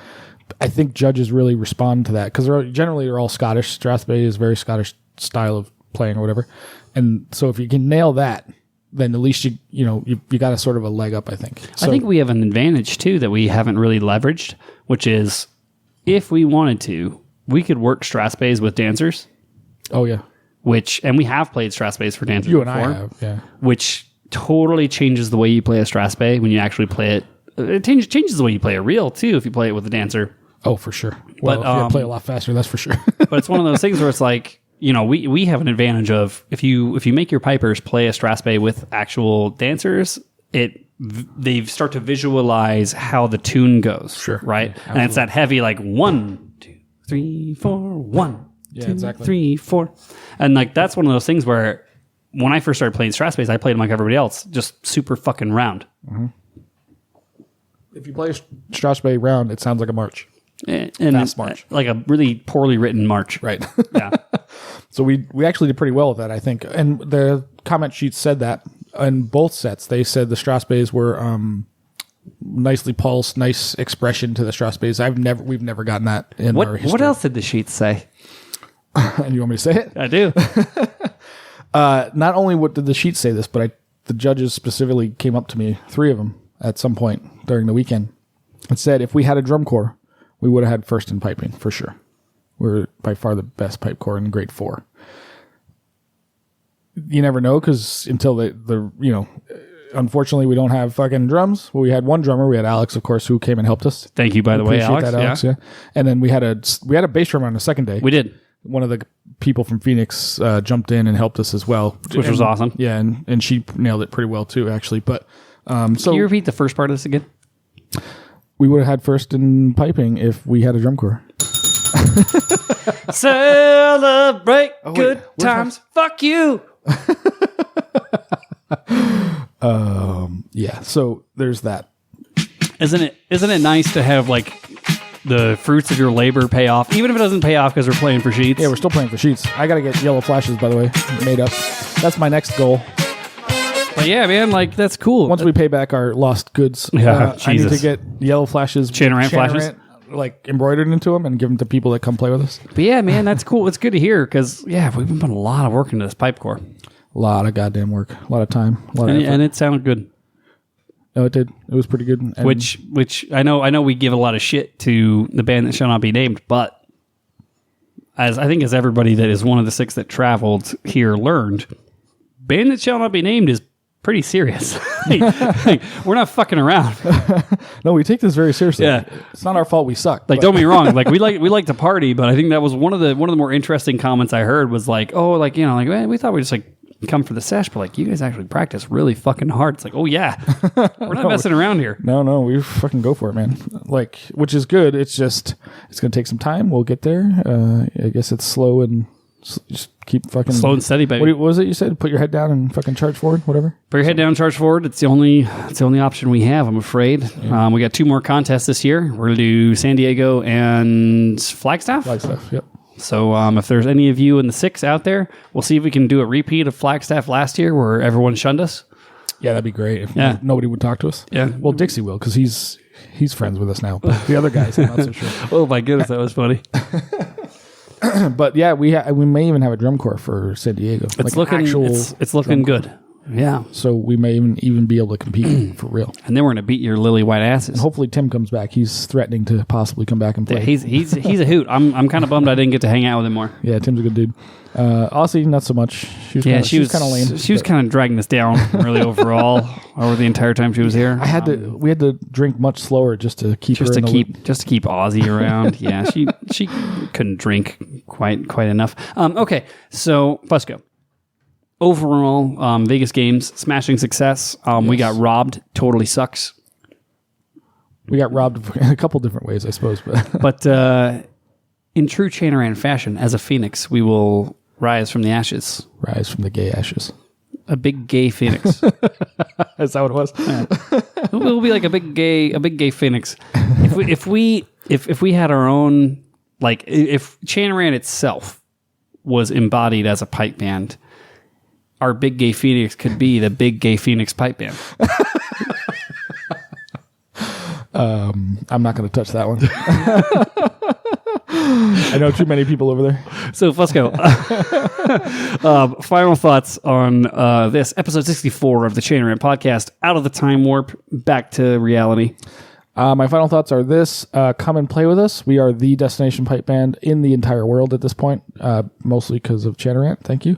I think judges really respond to that because they're all Scottish. Strathspey is very Scottish style of playing or whatever, and so if you can nail that, then at least you got a sort of a leg up. I think. So, I think we have an advantage too that we haven't really leveraged, which is, if we wanted to, we could work Strathspeys with dancers. Oh yeah. And we have played Strathspeys for dancers You before. and I have, yeah. Which totally changes the way you play a Strathspey when you actually play it. It changes the way you play a reel too if you play it with a dancer. Oh, for sure. Well, But, if you play a lot faster, that's for sure. But it's one of those things where it's like, we have an advantage of if you make your pipers play a Strathspey with actual dancers, they start to visualize how the tune goes. Sure. Right? Yeah, and it's that heavy, like 1, 2, 3, 4, 1, Yeah, 2, exactly. 3, 4. And like that's one of those things where when I first started playing Strathspeys, I played them like everybody else, just super fucking round. If you play a Strathspey round, it sounds like a march. And Fast march. like a really poorly written march. Right. Yeah. So we actually did pretty well with that, I think. And the comment sheet said that in both sets, they said the Strathspeys were nicely pulsed, nice expression to the Strathspeys. We've never gotten that in our history. What else did the sheet say? And you want me to say it? I do. Not only what did the sheet say this, but the judges specifically came up to me, 3 of them, at some point during the weekend, and said if we had a drum corps, we would have had first in piping for sure. We're by far the best pipe corps in grade 4. You never know because until unfortunately we don't have fucking drums. Well, we had one drummer. We had Alex, of course, who came and helped us. Thank you, by the way, Appreciate Alex. that, Alex. Yeah. And then we had a bass drummer on the second day. We did. One of the people from Phoenix jumped in and helped us as well, Which was awesome. Yeah, and she nailed it pretty well too, actually. But Can you repeat the first part of this again? we would have had first in piping if we had a drum corps. Celebrate good where's times. Fuck you. Yeah, so there's that. Isn't it nice to have like the fruits of your labor pay off, even if it doesn't pay off because we're playing for sheets? Yeah, we're still playing for sheets. I got to get yellow flashes, by the way, made up. That's my next goal. But yeah, man, like that's cool. Once we pay back our lost goods, Yeah, I need to Jesus. get yellow flashes, Chanter Rant flashes? like embroidered into them and give them to people that come play with us. But yeah, man, that's cool. It's good to hear because we've been putting a lot of work into this pipe core, A lot of goddamn work, a lot of time, a lot of effort. and it sounded good. No, it did. It was pretty good. And Which I know we give a lot of shit to the band that shall not be named, but as everybody that is one of the 6 that traveled here learned, band that shall not be named is pretty serious. Like, we're not fucking around. no, we take this very seriously. Yeah. It's not our fault we suck. Like, don't be wrong. Like, we like to party, but I think that was one of the more interesting comments I heard was like, oh, like, man, we thought we just like come for the sesh, but like you guys actually practice really fucking hard. It's like, oh yeah, we're not messing around here. No, we fucking go for it, man. Like, which is good. It's just, it's going to take some time. We'll get there. I guess it's slow and just keep fucking Slow and steady, baby. What was it you said? Put your head down and fucking charge forward, whatever. Put your head down, charge forward. It's the only option we have, I'm afraid. Yeah. We got 2 more contests this year. We're going to do San Diego and Flagstaff. Flagstaff, yep. So if there's any of you in the 6 out there, we'll see if we can do a repeat of Flagstaff last year where everyone shunned us. Yeah, that'd be great if Yeah. nobody would talk to us. Yeah. Well, Dixie will because he's friends with us now. But the other guys, I'm not so sure. Oh my goodness, that was funny. But yeah, we may even have a drum corps for San Diego. It's looking it's looking good. Yeah. So we may even be able to compete for real. And then we're going to beat your lily white asses. And hopefully Tim comes back. He's threatening to possibly come back and play. Yeah, he's a hoot. I'm kind of bummed I didn't get to hang out with him more. Yeah, Tim's a good dude. Aussie, not so much. She was kind of lame. She was kind of dragging us down really overall over the entire time she was here. We had to drink much slower just to keep her in the loop. Just to keep Aussie around. Yeah, she couldn't drink quite enough. Okay, so let's go. Overall, Vegas Games, smashing success. We got robbed. Totally sucks. We got robbed in a couple different ways, I suppose. But in true Chanter Rant fashion, as a phoenix, we will rise from the ashes. Rise from the gay ashes. A big gay phoenix. Is that what it was? Yeah. We'll be like a big gay phoenix. If we if we had our own, like, if Chanter Rant itself was embodied as a pipe band, our Big Gay Phoenix could be the Big Gay Phoenix pipe band. I'm not going to touch that one. I know too many people over there. So, Fusco, final thoughts on this episode 64 of the Chanter Rant podcast, out of the time warp, back to reality. My final thoughts are this. Come and play with us. We are the destination pipe band in the entire world at this point, mostly because of Chanter Rant. Thank you.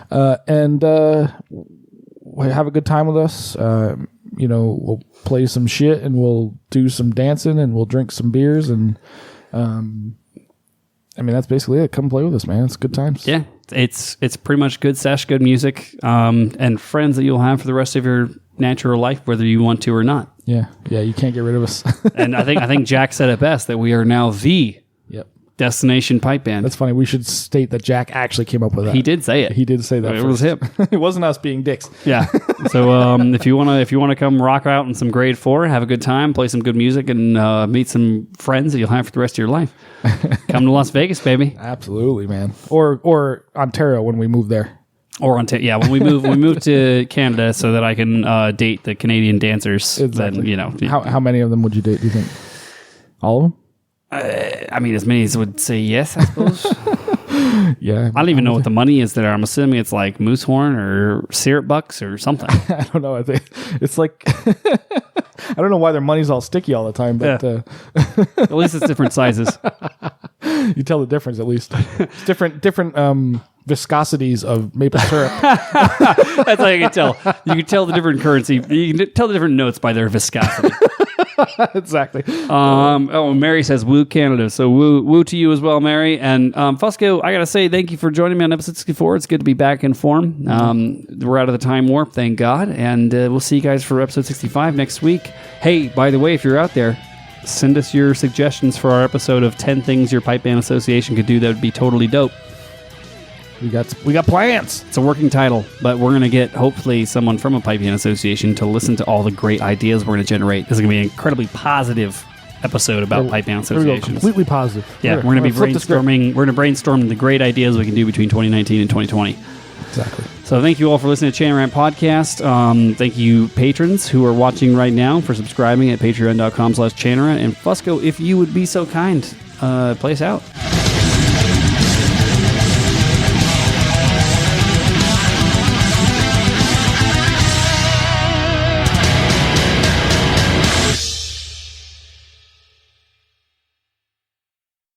And have a good time with us. We'll play some shit and we'll do some dancing and we'll drink some beers. And that's basically it. Come play with us, man. It's good times. Yeah, it's pretty much good sesh, good music, and friends that you'll have for the rest of your natural life, whether you want to or not. Yeah, you can't get rid of us. And I think Jack said it best, that we are now the destination pipe band. That's funny. We should state that Jack actually came up with that. He did say it. He did say that. It was him. It wasn't us being dicks. Yeah. So if you wanna come rock out in some grade 4, have a good time, play some good music, and meet some friends that you'll have for the rest of your life, come to Las Vegas, baby. Absolutely, man. Or Ontario when we move there. Or when we move to Canada, so that I can date the Canadian dancers. Exactly. Then, how many of them would you date? Do you think all of them? As many as would say yes, I suppose. Yeah. I don't even know what the money is there. I'm assuming it's like moose horn or syrup bucks or something. I don't know. I think it's like I don't know why their money's all sticky all the time, but at least it's different sizes. You tell the difference at least. It's different viscosities of maple syrup. That's how you can tell. You can tell the different currency. You can tell the different notes by their viscosity. Exactly. Mary says woo Canada, so woo to you as well, Mary. And Fusco, I gotta say thank you for joining me on episode 64. It's good to be back in form. We're out of the time warp, thank God, and we'll see you guys for episode 65 next week. Hey, by the way, if you're out there, send us your suggestions for our episode of 10 things your pipe band association could do that would be totally dope. We got plans. It's a working title, but we're going to get, hopefully, someone from a pipe band association to listen to all the great ideas we're going to generate. This is going to be an incredibly positive episode about pipe band associations. Completely positive. Yeah, we're going to be brainstorming. We're going to brainstorm the great ideas we can do between 2019 and 2020. Exactly. So thank you all for listening to Chanter Rant Podcast. Thank you, patrons who are watching right now, for subscribing at patreon.com/Chanter Rant. And Fusco, if you would be so kind, play us out.